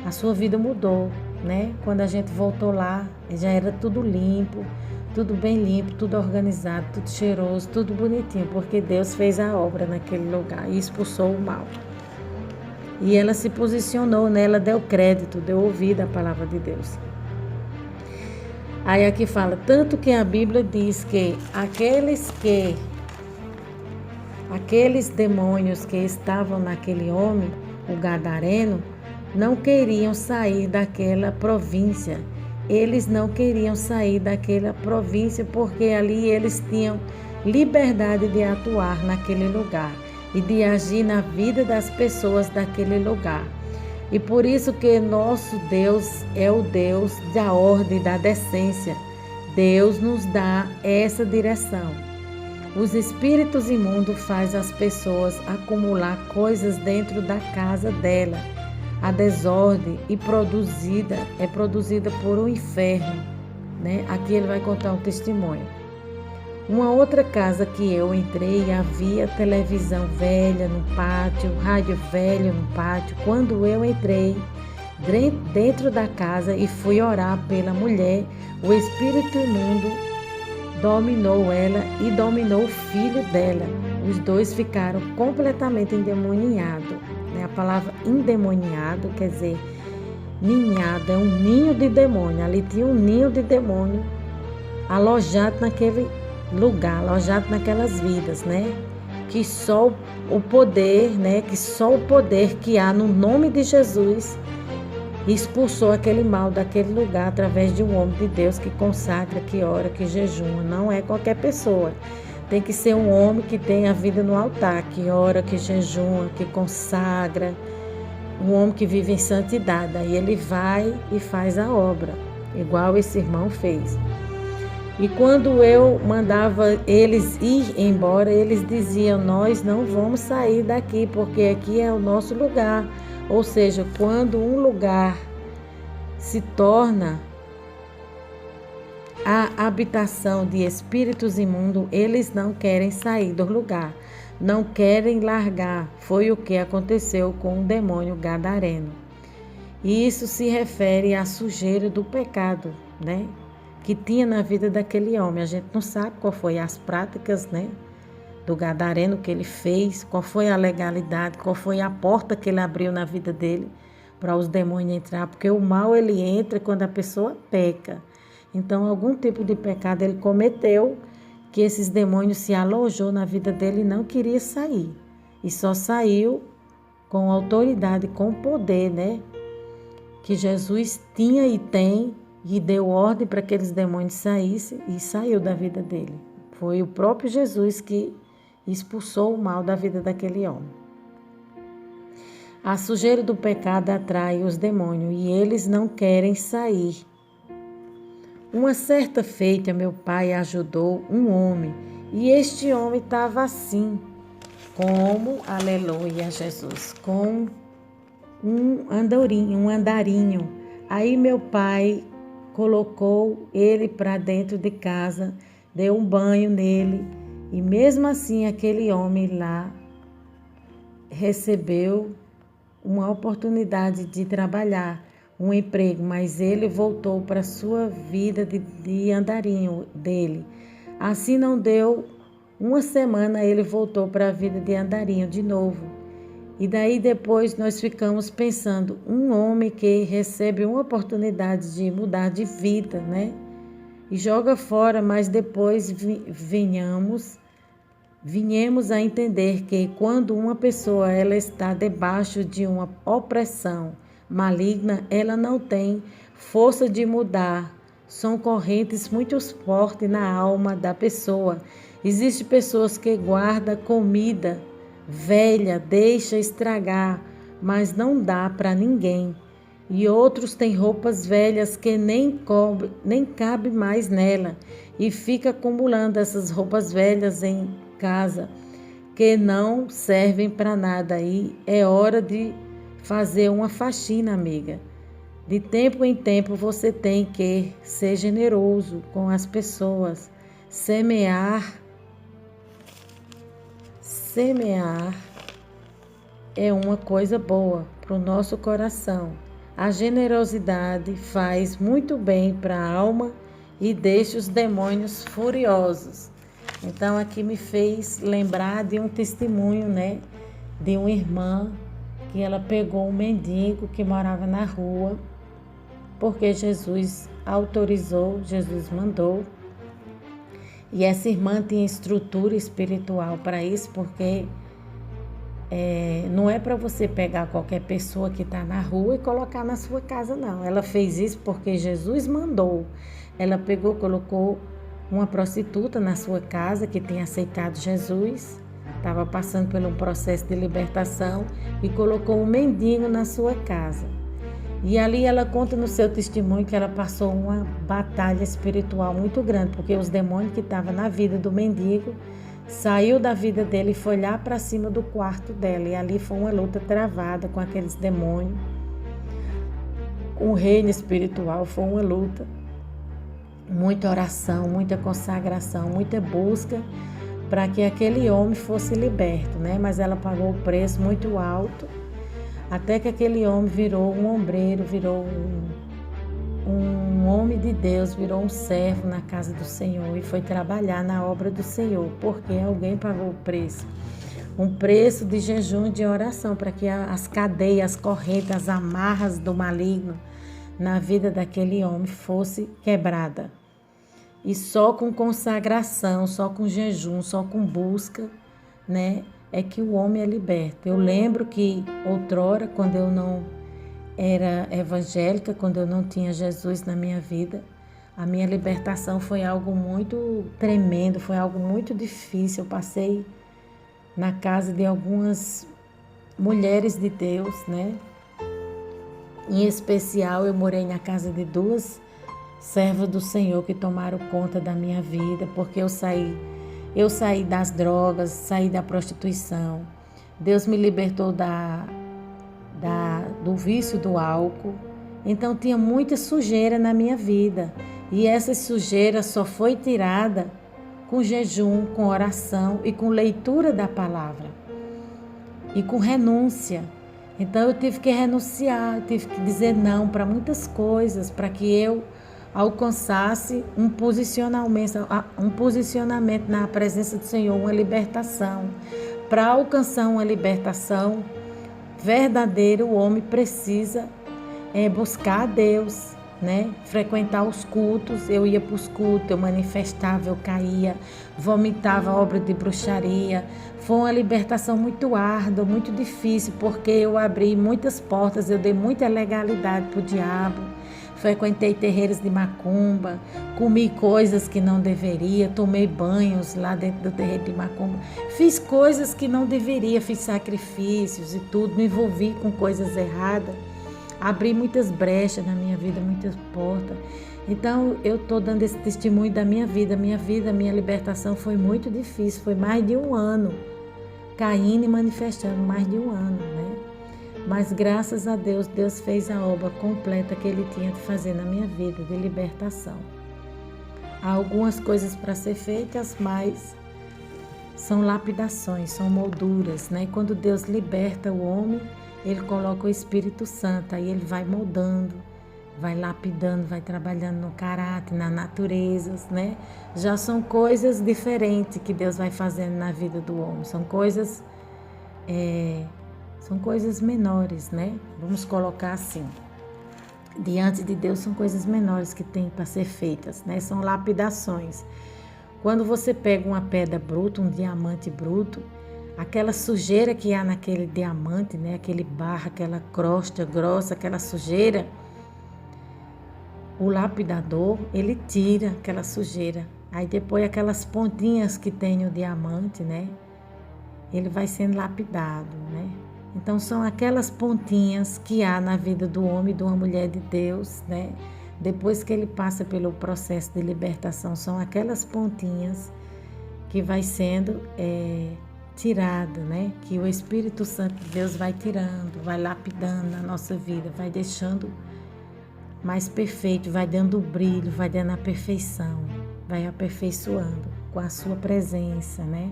a sua vida mudou, né? Quando a gente voltou lá, já era tudo limpo, tudo bem limpo, tudo organizado, tudo cheiroso, tudo bonitinho, porque Deus fez a obra naquele lugar e expulsou o mal. E ela se posicionou, né? Ela deu crédito, deu ouvido à palavra de Deus. Aí aqui fala, tanto que a Bíblia diz que aqueles demônios que estavam naquele homem o gadareno, não queriam sair daquela província. Eles não queriam sair daquela província porque ali eles tinham liberdade de atuar naquele lugar e de agir na vida das pessoas daquele lugar. E por isso que nosso Deus é o Deus da ordem, da decência. Deus nos dá essa direção. Os espíritos imundos fazem as pessoas acumular coisas dentro da casa dela. A desordem é produzida por um inferno, né? Aqui ele vai contar um testemunho. Uma outra casa que eu entrei, havia televisão velha no pátio, rádio velho no pátio. Quando eu entrei dentro da casa e fui orar pela mulher, o espírito imundo dominou ela e dominou o filho dela. Os dois ficaram completamente endemoniados. A palavra endemoniado quer dizer ninhado, é um ninho de demônio. Ali tinha um ninho de demônio alojado naquele lugar, alojado naquelas vidas, né? Que só o poder, né? Que só o poder que há no nome de Jesus expulsou aquele mal daquele lugar através de um homem de Deus que consagra, que ora, que jejuma. Não é qualquer pessoa. Tem que ser um homem que tem a vida no altar, que ora, que jejuma, que consagra, um homem que vive em santidade. Aí ele vai e faz a obra, igual esse irmão fez. E quando eu mandava eles ir embora, eles diziam: nós não vamos sair daqui, porque aqui é o nosso lugar. Ou seja, quando um lugar se torna a habitação de espíritos imundos, eles não querem sair do lugar, não querem largar. Foi o que aconteceu com o demônio gadareno. E isso se refere à sujeira do pecado, né? Que tinha na vida daquele homem. A gente não sabe qual foi as práticas, né, do gadareno que ele fez, qual foi a legalidade, qual foi a porta que ele abriu na vida dele para os demônios entrar, porque o mal ele entra quando a pessoa peca. Então, algum tipo de pecado ele cometeu, que esses demônios se alojou na vida dele e não queria sair. E só saiu com autoridade, com poder, né? Que Jesus tinha e tem, e deu ordem para que aqueles demônios saíssem, e saiu da vida dele. Foi o próprio Jesus que expulsou o mal da vida daquele homem. A sujeira do pecado atrai os demônios e eles não querem sair. Uma certa feita, meu pai ajudou um homem, e este homem estava assim, como, aleluia, Jesus, com um andarinho. Aí meu pai colocou ele para dentro de casa, deu um banho nele, e mesmo assim aquele homem lá recebeu uma oportunidade de trabalhar, um emprego, mas ele voltou para a sua vida de andarinho dele. Assim não deu uma semana, ele voltou para a vida de andarinho de novo. E daí depois nós ficamos pensando, um homem que recebe uma oportunidade de mudar de vida, né? E joga fora, mas depois vinhamos a entender que quando uma pessoa ela está debaixo de uma opressão maligna, ela não tem força de mudar. São correntes muito fortes na alma da pessoa. Existem pessoas que guardam comida velha, deixa estragar, mas não dá para ninguém. E outros têm roupas velhas que nem cabe mais nela e fica acumulando essas roupas velhas em casa que não servem para nada. Aí é hora de fazer uma faxina, amiga. De tempo em tempo você tem que ser generoso com as pessoas, semear é uma coisa boa para o nosso coração. A generosidade faz muito bem para a alma e deixa os demônios furiosos. Então aqui me fez lembrar de um testemunho, né, de uma irmã que ela pegou um mendigo que morava na rua, porque Jesus autorizou, Jesus mandou. E essa irmã tinha estrutura espiritual para isso, porque não é para você pegar qualquer pessoa que está na rua e colocar na sua casa, não. Ela fez isso porque Jesus mandou. Ela pegou, colocou uma prostituta na sua casa que tinha aceitado Jesus, estava passando por um processo de libertação, e colocou um mendigo na sua casa. E ali ela conta no seu testemunho que ela passou uma batalha espiritual muito grande, porque os demônios que estavam na vida do mendigo saiu da vida dele e foi lá para cima do quarto dela. E ali foi uma luta travada com aqueles demônios. Com o reino espiritual foi uma luta. Muita oração, muita consagração, muita busca para que aquele homem fosse liberto, né? Mas ela pagou o preço muito alto, até que aquele homem virou um ombreiro, virou um homem de Deus, virou um servo na casa do Senhor e foi trabalhar na obra do Senhor, porque alguém pagou o preço. Um preço de jejum e de oração, para que as cadeias, as correntes, as amarras do maligno na vida daquele homem fosse quebrada. E só com consagração, só com jejum, só com busca, né, é que o homem é liberto. Eu lembro que outrora, quando eu não era evangélica, quando eu não tinha Jesus na minha vida, a minha libertação foi algo muito tremendo, foi algo muito difícil. Eu passei na casa de algumas mulheres de Deus, né? Em especial, eu morei na casa de 2 servas do Senhor que tomaram conta da minha vida, porque eu saí das drogas, saí da prostituição. Deus me libertou do vício do álcool. Então tinha muita sujeira na minha vida. E essa sujeira só foi tirada com jejum, com oração e com leitura da palavra. E com renúncia. Então eu tive que renunciar, tive que dizer não para muitas coisas, para que eu alcançasse um posicionamento na presença do Senhor, uma libertação. Para alcançar uma libertação verdadeira, o homem precisa buscar a Deus, né? Frequentar os cultos. Eu ia para os cultos, eu manifestava, eu caía, vomitava obra de bruxaria. Foi uma libertação muito árdua, muito difícil, porque eu abri muitas portas, eu dei muita legalidade para o diabo. Frequentei terreiros de macumba, comi coisas que não deveria, tomei banhos lá dentro do terreiro de macumba, fiz coisas que não deveria, fiz sacrifícios e tudo, me envolvi com coisas erradas, abri muitas brechas na minha vida, muitas portas. Então eu estou dando esse testemunho da minha vida, minha libertação foi muito difícil, foi mais de 1 ano, caindo e manifestando mais de 1 ano, né? Mas graças a Deus, Deus fez a obra completa que Ele tinha de fazer na minha vida, de libertação. Há algumas coisas para ser feitas, mas são lapidações, são molduras, né? Quando Deus liberta o homem, Ele coloca o Espírito Santo, aí Ele vai moldando, vai lapidando, vai trabalhando no caráter, na natureza, né? Já são coisas diferentes que Deus vai fazendo na vida do homem, são coisas menores, né? Vamos colocar assim. Diante de Deus são coisas menores que tem para ser feitas, né? São lapidações. Quando você pega uma pedra bruta, um diamante bruto, aquela sujeira que há naquele diamante, né? Aquele barro, aquela crosta grossa, aquela sujeira, o lapidador, ele tira aquela sujeira. Aí depois aquelas pontinhas que tem no diamante, né? Ele vai sendo lapidado, né? Então são aquelas pontinhas que há na vida do homem, de uma mulher de Deus, né? Depois que ele passa pelo processo de libertação, são aquelas pontinhas que vai sendo tirada, né? Que o Espírito Santo de Deus vai tirando, vai lapidando na nossa vida, vai deixando mais perfeito, vai dando brilho, vai dando a perfeição, vai aperfeiçoando com a sua presença, né?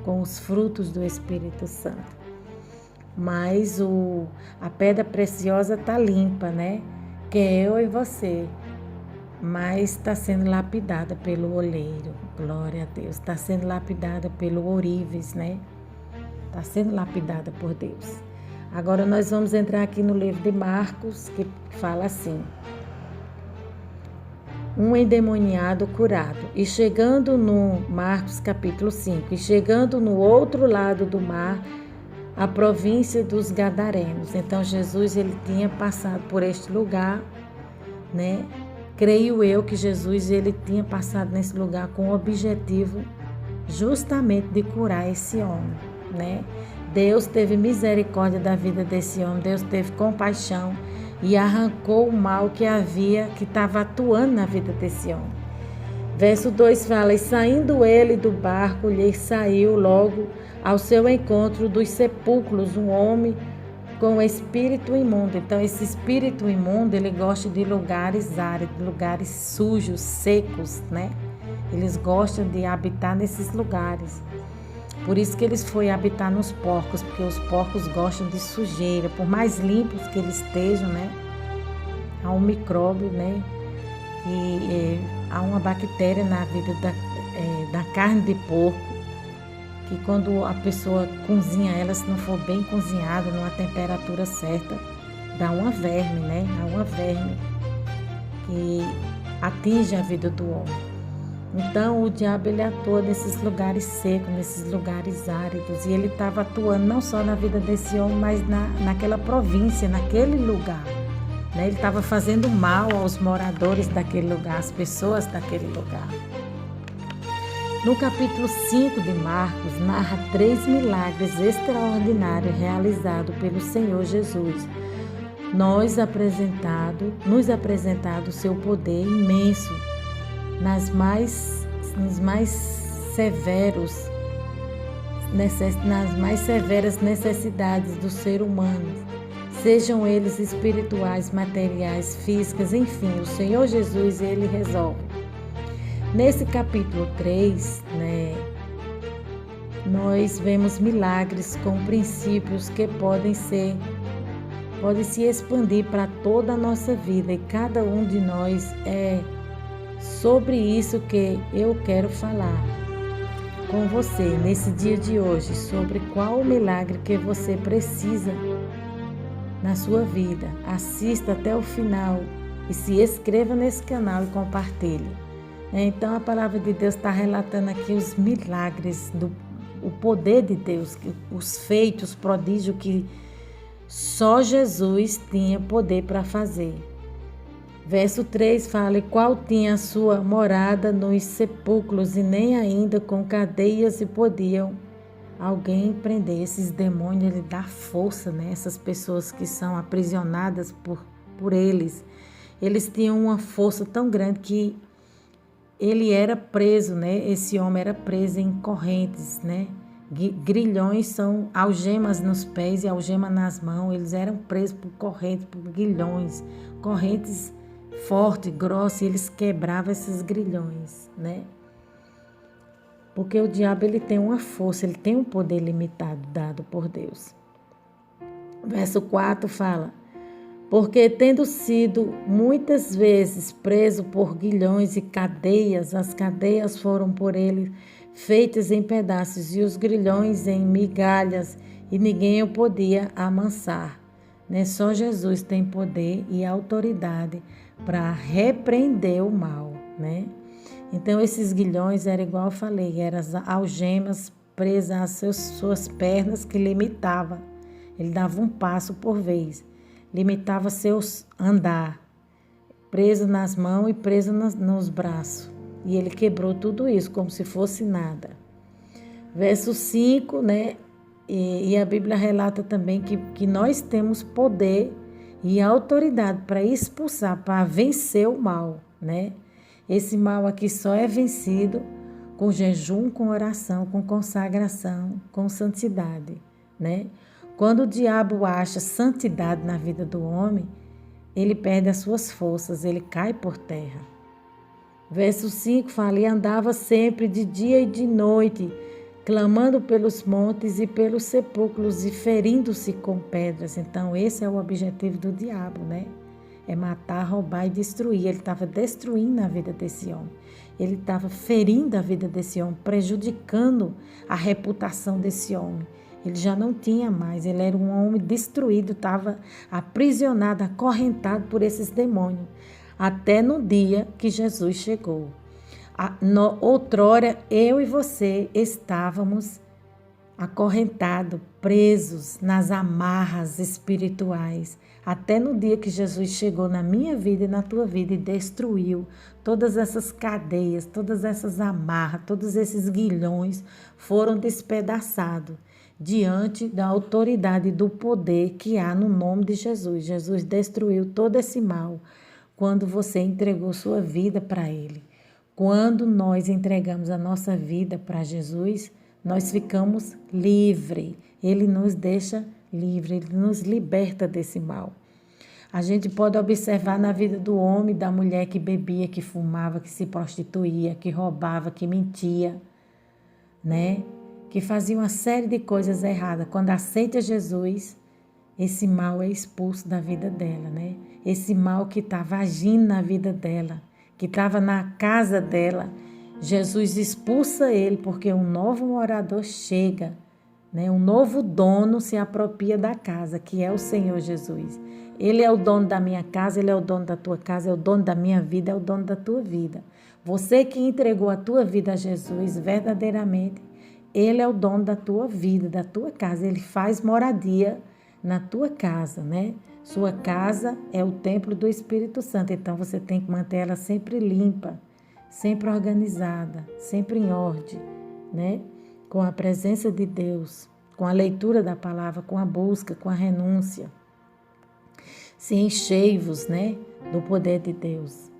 Com os frutos do Espírito Santo. Mas a pedra preciosa está limpa, né? Que é eu e você. Mas está sendo lapidada pelo oleiro. Glória a Deus. Está sendo lapidada pelo ourives, né? Está sendo lapidada por Deus. Agora nós vamos entrar aqui no livro de Marcos, que fala assim: um endemoniado curado. E chegando no Marcos capítulo 5, e chegando no outro lado do mar, a província dos Gadarenos. Então Jesus ele tinha passado por este lugar, né? Creio eu que Jesus ele tinha passado nesse lugar com o objetivo justamente de curar esse homem, né? Deus teve misericórdia da vida desse homem, Deus teve compaixão e arrancou o mal que estava atuando na vida desse homem. Verso 2 fala: e saindo ele do barco, lhe saiu logo ao seu encontro dos sepulcros um homem com espírito imundo. Então, esse espírito imundo, ele gosta de lugares áridos, lugares sujos, secos, né? Eles gostam de habitar nesses lugares. Por isso que eles foram habitar nos porcos, porque os porcos gostam de sujeira. Por mais limpos que eles estejam, né? Há um micróbio, né? Há uma bactéria na vida da carne de porco, que quando a pessoa cozinha ela, se não for bem cozinhada, numa temperatura certa, dá uma verme, né? Há uma verme que atinge a vida do homem. Então, o diabo ele atua nesses lugares secos, nesses lugares áridos, e ele estava atuando não só na vida desse homem, mas naquela província, naquele lugar. Né? Ele estava fazendo mal aos moradores daquele lugar, às pessoas daquele lugar. No capítulo 5 de Marcos, narra 3 milagres extraordinários realizados pelo Senhor Jesus. Nos apresentado o seu poder imenso nas mais severas necessidades do ser humano, sejam eles espirituais, materiais, físicas, enfim, o Senhor Jesus, ele resolve. Nesse capítulo 3, né, nós vemos milagres com princípios que podem se expandir para toda a nossa vida, e cada um de nós é sobre isso que eu quero falar com você nesse dia de hoje, sobre qual o milagre que você precisa na sua vida. Assista até o final e se inscreva nesse canal e compartilhe. Então a palavra de Deus está relatando aqui os milagres, o poder de Deus, os feitos, os prodígios que só Jesus tinha poder para fazer. Verso 3 fala: e qual tinha a sua morada nos sepulcros, e nem ainda com cadeias se podiam alguém prender. Esses demônios, ele dá força, né? Essas pessoas que são aprisionadas por eles. Eles tinham uma força tão grande que ele era preso, né? Esse homem era preso em correntes, né? Grilhões são algemas nos pés e algemas nas mãos. Eles eram presos por correntes, por grilhões, correntes forte, grossa, e eles quebravam esses grilhões, né? Porque o diabo ele tem uma força, ele tem um poder limitado dado por Deus. Verso 4 fala: porque tendo sido muitas vezes preso por grilhões e cadeias, as cadeias foram por ele feitas em pedaços e os grilhões em migalhas, e ninguém o podia amansar. Né? Só Jesus tem poder e autoridade para repreender o mal, né? Então, esses grilhões eram igual eu falei, eram as algemas presas às suas pernas que limitava. Ele dava um passo por vez, limitava seus andar, preso nas mãos e preso nos braços. E ele quebrou tudo isso como se fosse nada. Verso 5, né? E a Bíblia relata também que nós temos poder e autoridade para expulsar, para vencer o mal, né? Esse mal aqui só é vencido com jejum, com oração, com consagração, com santidade, né? Quando o diabo acha santidade na vida do homem, ele perde as suas forças, ele cai por terra. Verso 5 fala: e andava sempre de dia e de noite, clamando pelos montes e pelos sepulcros e ferindo-se com pedras. Então, esse é o objetivo do diabo, né? É matar, roubar e destruir. Ele estava destruindo a vida desse homem. Ele estava ferindo a vida desse homem, prejudicando a reputação desse homem. Ele já não tinha mais, ele era um homem destruído, estava aprisionado, acorrentado por esses demônios, até no dia que Jesus chegou. Outrora, eu e você estávamos acorrentados, presos nas amarras espirituais, até no dia que Jesus chegou na minha vida e na tua vida e destruiu todas essas cadeias, todas essas amarras, todos esses grilhões foram despedaçados diante da autoridade e do poder que há no nome de Jesus. Jesus destruiu todo esse mal quando você entregou sua vida para Ele. Quando nós entregamos a nossa vida para Jesus, nós ficamos livres. Ele nos deixa livre, Ele nos liberta desse mal. A gente pode observar na vida do homem, da mulher que bebia, que fumava, que se prostituía, que roubava, que mentia, né? Que fazia uma série de coisas erradas. Quando aceita Jesus, esse mal é expulso da vida dela, né? Esse mal que estava agindo na vida dela, que estava na casa dela, Jesus expulsa ele, porque um novo morador chega, né? Um novo dono se apropria da casa, que é o Senhor Jesus. Ele é o dono da minha casa, Ele é o dono da tua casa, é o dono da minha vida, é o dono da tua vida. Você que entregou a tua vida a Jesus verdadeiramente, Ele é o dono da tua vida, da tua casa. Ele faz moradia na tua casa, né? Sua casa é o templo do Espírito Santo, então você tem que manter ela sempre limpa, sempre organizada, sempre em ordem, né? Com a presença de Deus, com a leitura da palavra, com a busca, com a renúncia. Se enchei-vos, né, do poder de Deus.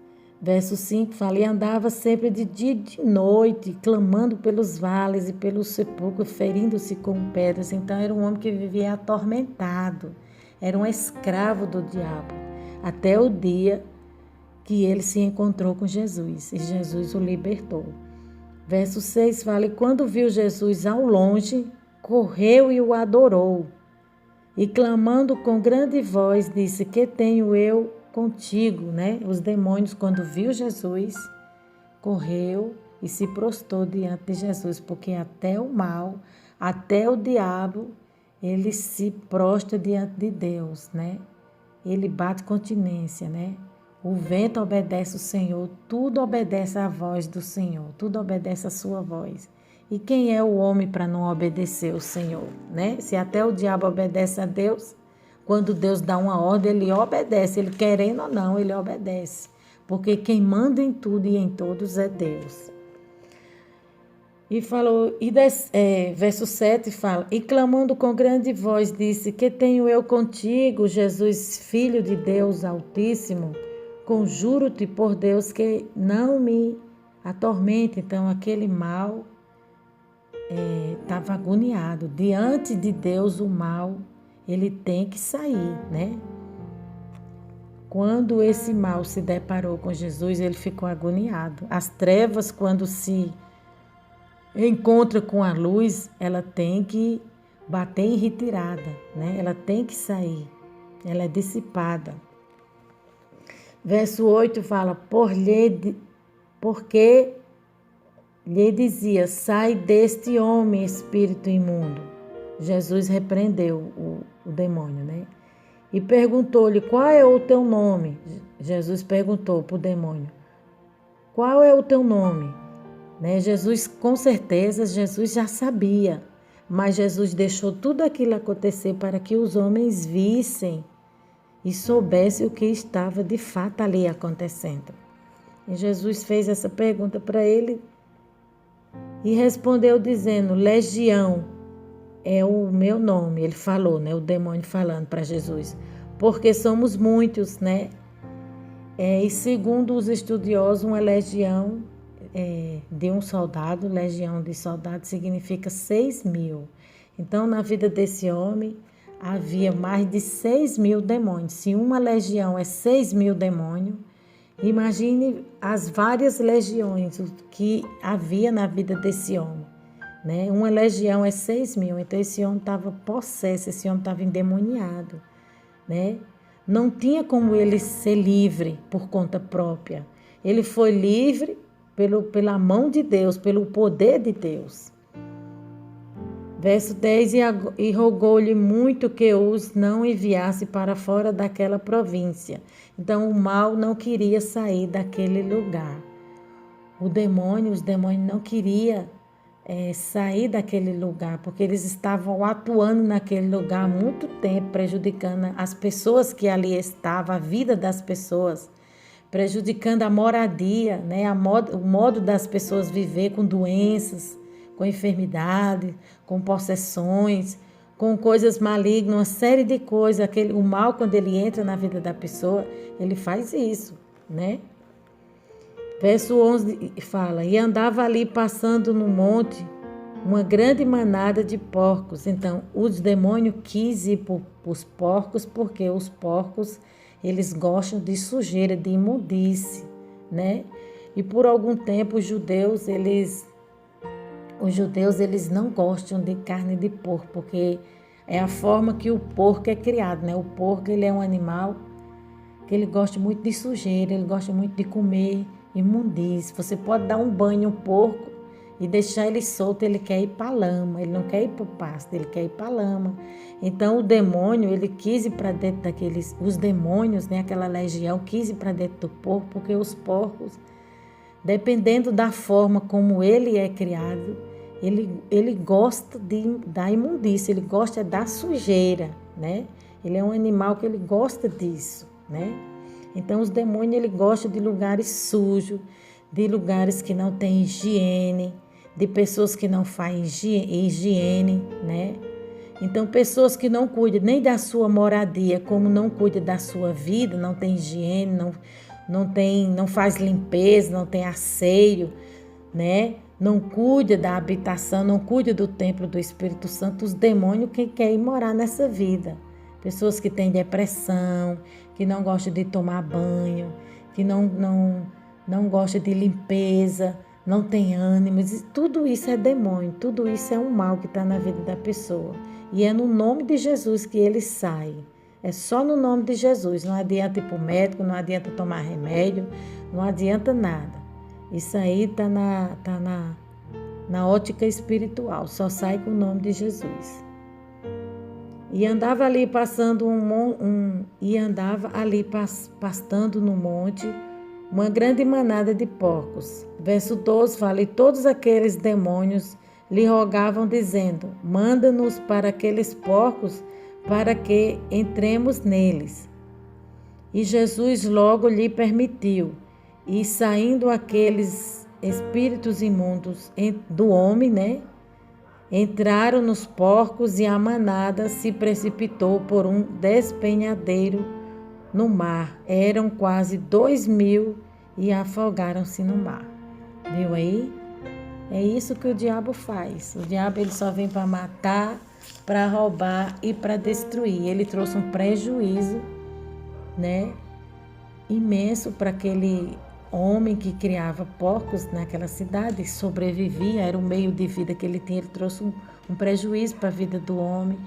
Verso 5 fala, e andava sempre de dia e de noite, clamando pelos vales e pelos sepulcros, ferindo-se com pedras. Então era um homem que vivia atormentado, era um escravo do diabo, até o dia que ele se encontrou com Jesus, e Jesus o libertou. Verso 6 fala, e quando viu Jesus ao longe, correu e o adorou. E clamando com grande voz, disse, que tenho eu contigo, né? Os demônios, quando viu Jesus, correu e se prostrou diante de Jesus, porque até o mal, até o diabo, ele se prostra diante de Deus, né? Ele bate continência, né? O vento obedece o Senhor, tudo obedece à voz do Senhor, tudo obedece à sua voz. E quem é o homem para não obedecer o Senhor, né? Se até o diabo obedece a Deus, quando Deus dá uma ordem, ele obedece, ele querendo ou não, ele obedece. Porque quem manda em tudo e em todos é Deus. E falou, verso 7 fala, e clamando com grande voz, disse, que tenho eu contigo, Jesus, Filho de Deus Altíssimo? Conjuro-te por Deus que não me atormente. Então, aquele mal estava agoniado. Diante de Deus, o mal, ele tem que sair, né? Quando esse mal se deparou com Jesus, ele ficou agoniado. As trevas, quando se encontra com a luz, ela tem que bater em retirada, né? Ela tem que sair, ela é dissipada. Verso 8 fala, porque lhe dizia, sai deste homem, espírito imundo. Jesus repreendeu o demônio, né? E perguntou-lhe, qual é o teu nome? Jesus perguntou para o demônio, qual é o teu nome? Né? Jesus, com certeza, Jesus já sabia, mas Jesus deixou tudo aquilo acontecer para que os homens vissem e soubessem o que estava de fato ali acontecendo. E Jesus fez essa pergunta para ele e respondeu dizendo, Legião é o meu nome. Ele falou, né? O demônio falando para Jesus, porque somos muitos, né? E segundo os estudiosos, uma legião de um soldado, legião de soldados significa 6.000. Então, na vida desse homem, havia mais de 6.000 demônios. Se uma legião é 6.000 demônios, imagine as várias legiões que havia na vida desse homem, né? Uma legião é 6.000, então esse homem estava possesso, esse homem estava endemoniado, né? Não tinha como ele ser livre por conta própria. Ele foi livre pela mão de Deus, pelo poder de Deus. Verso 10, e rogou-lhe muito que os não enviasse para fora daquela província. Então o mal não queria sair daquele lugar. Os demônios não queriam sair daquele lugar, porque eles estavam atuando naquele lugar há muito tempo, prejudicando as pessoas que ali estavam, a vida das pessoas, prejudicando a moradia, né? O modo das pessoas viver com doenças, com enfermidade, com possessões, com coisas malignas, uma série de coisas. O mal, quando ele entra na vida da pessoa, ele faz isso, né? Verso 11 fala: e andava ali passando no monte uma grande manada de porcos. Então, os demônios quis ir para os porcos, porque os porcos, eles gostam de sujeira, de imundície, né? E por algum tempo os judeus, eles não gostam de carne de porco, porque é a forma que o porco é criado, né? O porco, ele é um animal que ele gosta muito de sujeira, ele gosta muito de comer imundície. Você pode dar um banho no porco e deixar ele solto, ele quer ir para a lama, ele não quer ir para o pasto, ele quer ir para a lama. Então o demônio, ele quis ir para dentro os demônios, né, aquela legião, quis ir para dentro do porco, porque os porcos, dependendo da forma como ele é criado, ele gosta da imundícia, ele gosta da sujeira, né? Ele é um animal que ele gosta disso, né? Então, os demônios, ele gosta de lugares sujos, de lugares que não tem higiene, de pessoas que não fazem higiene, né? Então, pessoas que não cuidam nem da sua moradia, como não cuidam da sua vida, não tem higiene, não faz limpeza, não tem asseio, né? Não cuida da habitação, não cuida do templo do Espírito Santo, os demônios que querem morar nessa vida. Pessoas que têm depressão, que não gostam de tomar banho, que não gostam de limpeza, não tem ânimo. Tudo isso é demônio, tudo isso é um mal que está na vida da pessoa. E é no nome de Jesus que ele sai. É só no nome de Jesus. Não adianta ir para o médico, não adianta tomar remédio, não adianta nada. Isso aí está na ótica espiritual, só sai com o nome de Jesus. E andava ali pastando no monte uma grande manada de porcos. Verso 12 fala: e todos aqueles demônios lhe rogavam, dizendo: manda-nos para aqueles porcos, para que entremos neles. E Jesus logo lhe permitiu. E saindo aqueles espíritos imundos do homem, né? Entraram nos porcos e a manada se precipitou por um despenhadeiro no mar. Eram quase 2.000 e afogaram-se no mar. Viu aí? É isso que o diabo faz. O diabo, ele só vem para matar, para roubar e para destruir. Ele trouxe um prejuízo, né, imenso para aquele homem que criava porcos naquela cidade, sobrevivia, era o meio de vida que ele tinha. Ele trouxe um prejuízo para a vida do homem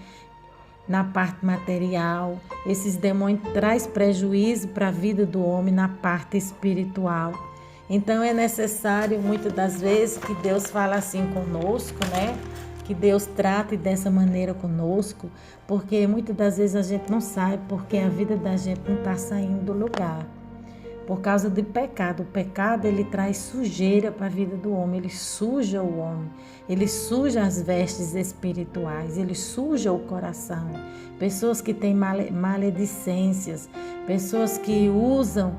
na parte material. Esses demônios trazem prejuízo para a vida do homem na parte espiritual. Então é necessário, muitas das vezes, que Deus fale assim conosco, né? Que Deus trate dessa maneira conosco, porque muitas das vezes a gente não sabe porque a vida da gente não está saindo do lugar. Por causa do pecado. O pecado, ele traz sujeira para a vida do homem, ele suja o homem, ele suja as vestes espirituais, ele suja o coração. Pessoas que têm maledicências, pessoas que usam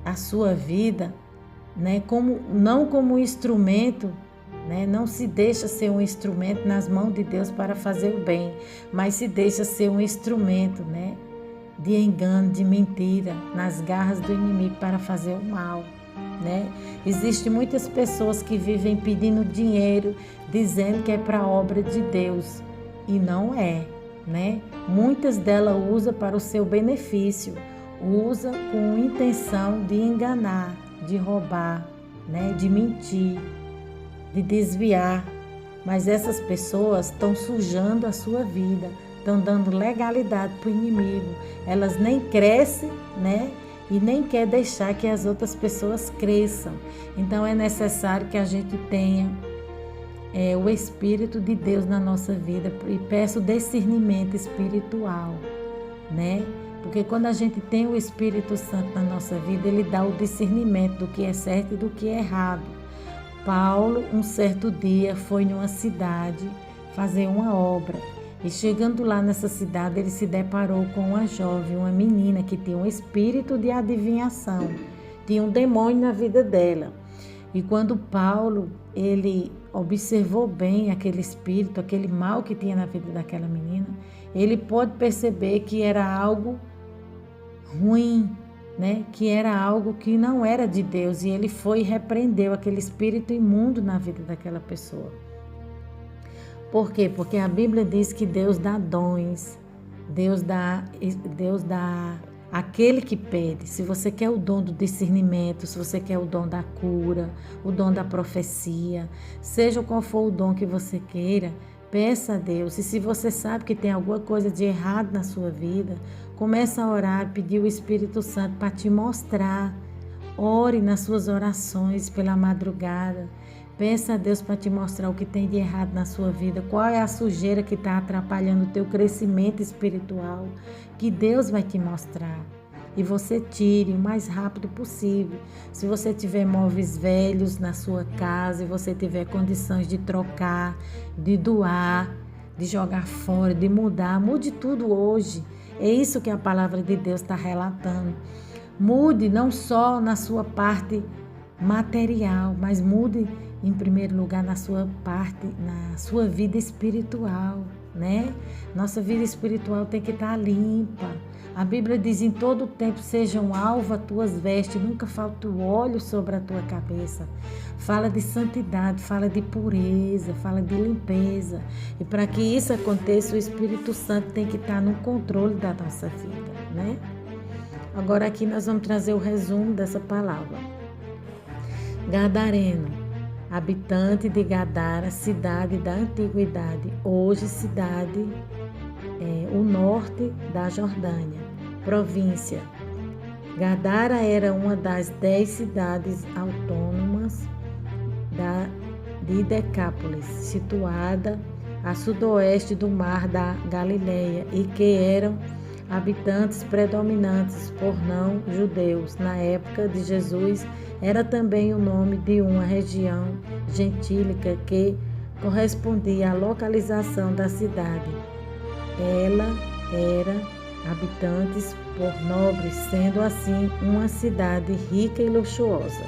a sua vida, né, não como instrumento, né, não se deixa ser um instrumento nas mãos de Deus para fazer o bem, mas se deixa ser um instrumento, né, de engano, de mentira, nas garras do inimigo para fazer o mal, né? Existem muitas pessoas que vivem pedindo dinheiro, dizendo que é para a obra de Deus, e não é, né? Muitas delas usam para o seu benefício, usa com intenção de enganar, de roubar, né? De mentir, de desviar, mas essas pessoas estão sujando a sua vida, estão dando legalidade para o inimigo. Elas nem crescem, né? E nem quer deixar que as outras pessoas cresçam. Então é necessário que a gente tenha o Espírito de Deus na nossa vida e peça o discernimento espiritual, né? Porque quando a gente tem o Espírito Santo na nossa vida, ele dá o discernimento do que é certo e do que é errado. Paulo, um certo dia, foi numa cidade fazer uma obra. E chegando lá nessa cidade, ele se deparou com uma jovem, uma menina que tinha um espírito de adivinhação. Tinha um demônio na vida dela. E quando Paulo, ele observou bem aquele espírito, aquele mal que tinha na vida daquela menina, ele pôde perceber que era algo ruim, né? Que era algo que não era de Deus. E ele foi e repreendeu aquele espírito imundo na vida daquela pessoa. Por quê? Porque a Bíblia diz que Deus dá dons, Deus dá aquele que pede. Se você quer o dom do discernimento, se você quer o dom da cura, o dom da profecia, seja qual for o dom que você queira, peça a Deus. E se você sabe que tem alguma coisa de errado na sua vida, comece a orar, pedir o Espírito Santo para te mostrar. Ore nas suas orações pela madrugada. Peça a Deus para te mostrar o que tem de errado na sua vida, qual é a sujeira que está atrapalhando o teu crescimento espiritual, que Deus vai te mostrar. E você tire o mais rápido possível. Se você tiver móveis velhos na sua casa e você tiver condições de trocar, de doar, de jogar fora, de mudar, mude tudo hoje. É isso que a palavra de Deus está relatando. Mude não só na sua parte material, mas mude em primeiro lugar na sua parte, na sua vida espiritual, né? Nossa vida espiritual tem que estar limpa. A Bíblia diz: em todo tempo sejam alvas tuas vestes, nunca falte o óleo sobre a tua cabeça. Fala de santidade, fala de pureza, fala de limpeza. E para que isso aconteça, o Espírito Santo tem que estar no controle da nossa vida, né? Agora aqui nós vamos trazer o resumo dessa palavra. Gadareno, habitante de Gadara, cidade da antiguidade, hoje cidade o norte da Jordânia, província. Gadara era uma das 10 cidades autônomas de Decápolis, situada a sudoeste do mar da Galileia, e que eram habitantes predominantes por não-judeus. Na época de Jesus, era também o nome de uma região gentílica que correspondia à localização da cidade. Ela era habitantes por nobres, sendo assim uma cidade rica e luxuosa.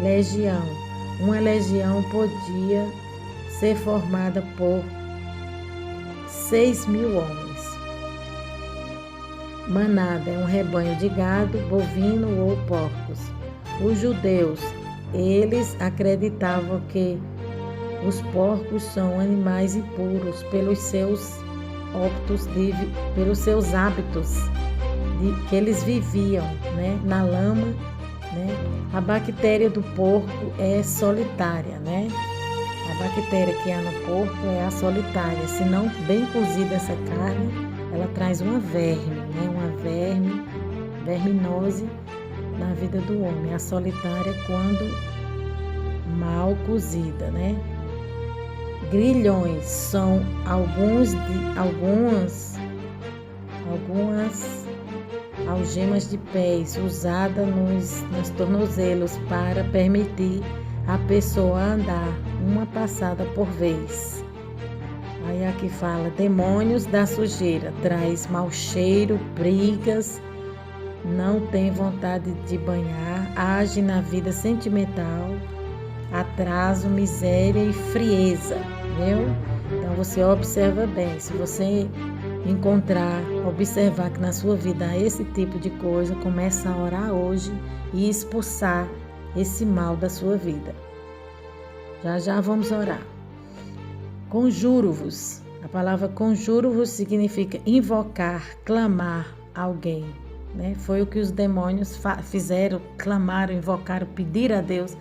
Legião. Uma legião podia ser formada por 6.000 homens. Manada é um rebanho de gado, bovino ou porcos. Os judeus, eles acreditavam que os porcos são animais impuros pelos seus hábitos que eles viviam, né, na lama, né? A bactéria do porco é solitária, né? A bactéria que há no porco é a solitária. Se não bem cozida essa carne, ela traz uma verme, né? Uma verminose na vida do homem. A solitária quando mal cozida, né? Grilhões são algumas algemas de pés usadas nos tornozelos para permitir a pessoa andar uma passada por vez. Aí aqui fala: demônios da sujeira, traz mau cheiro, brigas, não tem vontade de banhar, age na vida sentimental, atraso, miséria e frieza, viu? Então você observa bem. Se você observar que na sua vida há esse tipo de coisa, começa a orar hoje e expulsar esse mal da sua vida. Já vamos orar. Conjuro-vos. A palavra conjuro-vos significa invocar, clamar alguém, né? Foi o que os demônios fizeram, clamaram, invocaram, pediram a Deus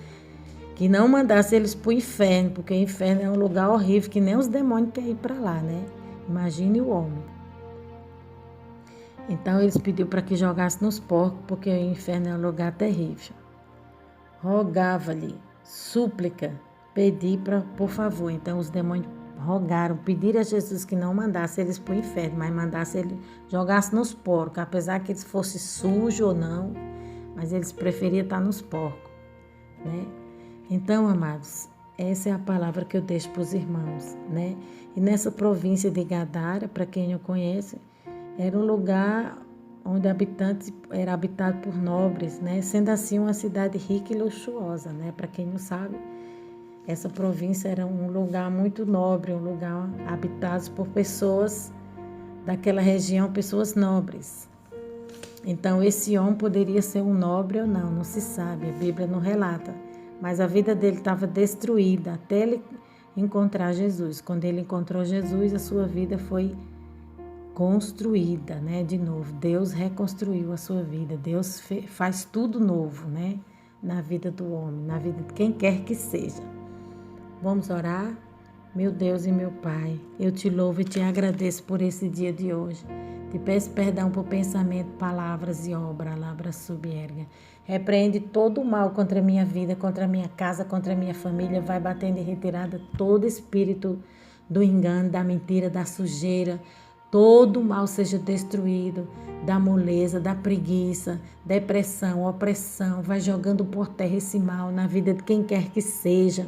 que não mandasse eles para o inferno, porque o inferno é um lugar horrível que nem os demônios querem ir para lá, né? Imagine o homem. Então eles pediram para que jogasse nos porcos, porque o inferno é um lugar terrível. Rogava-lhe, súplica, pedi por favor. Então os demônios rogaram, pediram a Jesus que não mandasse eles para o inferno, mas mandasse ele jogasse nos porcos, apesar que eles fossem sujos ou não, mas eles preferiam estar nos porcos, né? Então, amados, essa é a palavra que eu deixo para os irmãos, né? E nessa província de Gadara, para quem não conhece, era um lugar onde era habitado por nobres, né? Sendo assim uma cidade rica e luxuosa, né? Para quem não sabe, essa província era um lugar muito nobre, um lugar habitado por pessoas daquela região, pessoas nobres. Então, esse homem poderia ser um nobre ou não se sabe, a Bíblia não relata. Mas a vida dele estava destruída até ele encontrar Jesus. Quando ele encontrou Jesus, a sua vida foi construída, né? De novo, Deus reconstruiu a sua vida. Deus faz tudo novo, né? Na vida do homem, na vida de quem quer que seja. Vamos orar? Meu Deus e meu Pai, eu te louvo e te agradeço por esse dia de hoje. Te peço perdão por pensamento, palavras e obra, labra suberga. Repreende todo o mal contra a minha vida, contra a minha casa, contra a minha família. Vai batendo em retirada todo espírito do engano, da mentira, da sujeira. Todo o mal seja destruído, da moleza, da preguiça, depressão, opressão. Vai jogando por terra esse mal na vida de quem quer que seja.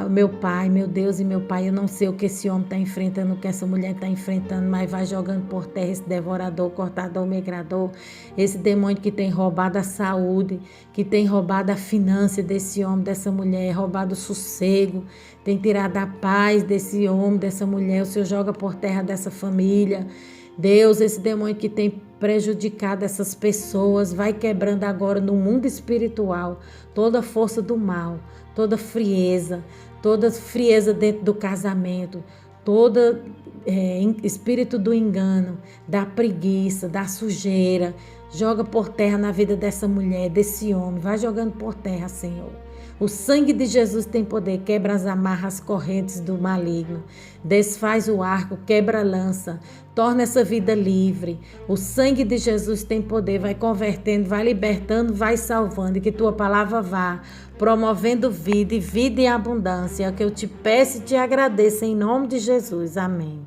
Meu Pai, meu Deus e meu Pai, eu não sei o que esse homem está enfrentando, o que essa mulher está enfrentando, mas vai jogando por terra esse devorador, cortador, migrador, esse demônio que tem roubado a saúde, que tem roubado a finança desse homem, dessa mulher, roubado o sossego, tem tirado a paz desse homem, dessa mulher. O Senhor joga por terra dessa família. Deus, esse demônio que tem prejudicado essas pessoas, vai quebrando agora no mundo espiritual toda a força do mal, toda frieza dentro do casamento, todo espírito do engano, da preguiça, da sujeira. Joga por terra na vida dessa mulher, desse homem. Vai jogando por terra, Senhor. O sangue de Jesus tem poder, quebra as amarras, as correntes do maligno, desfaz o arco, quebra a lança, torna essa vida livre. O sangue de Jesus tem poder, vai convertendo, vai libertando, vai salvando, e que tua palavra vá promovendo vida e vida em abundância. É o que eu te peço e te agradeço em nome de Jesus. Amém.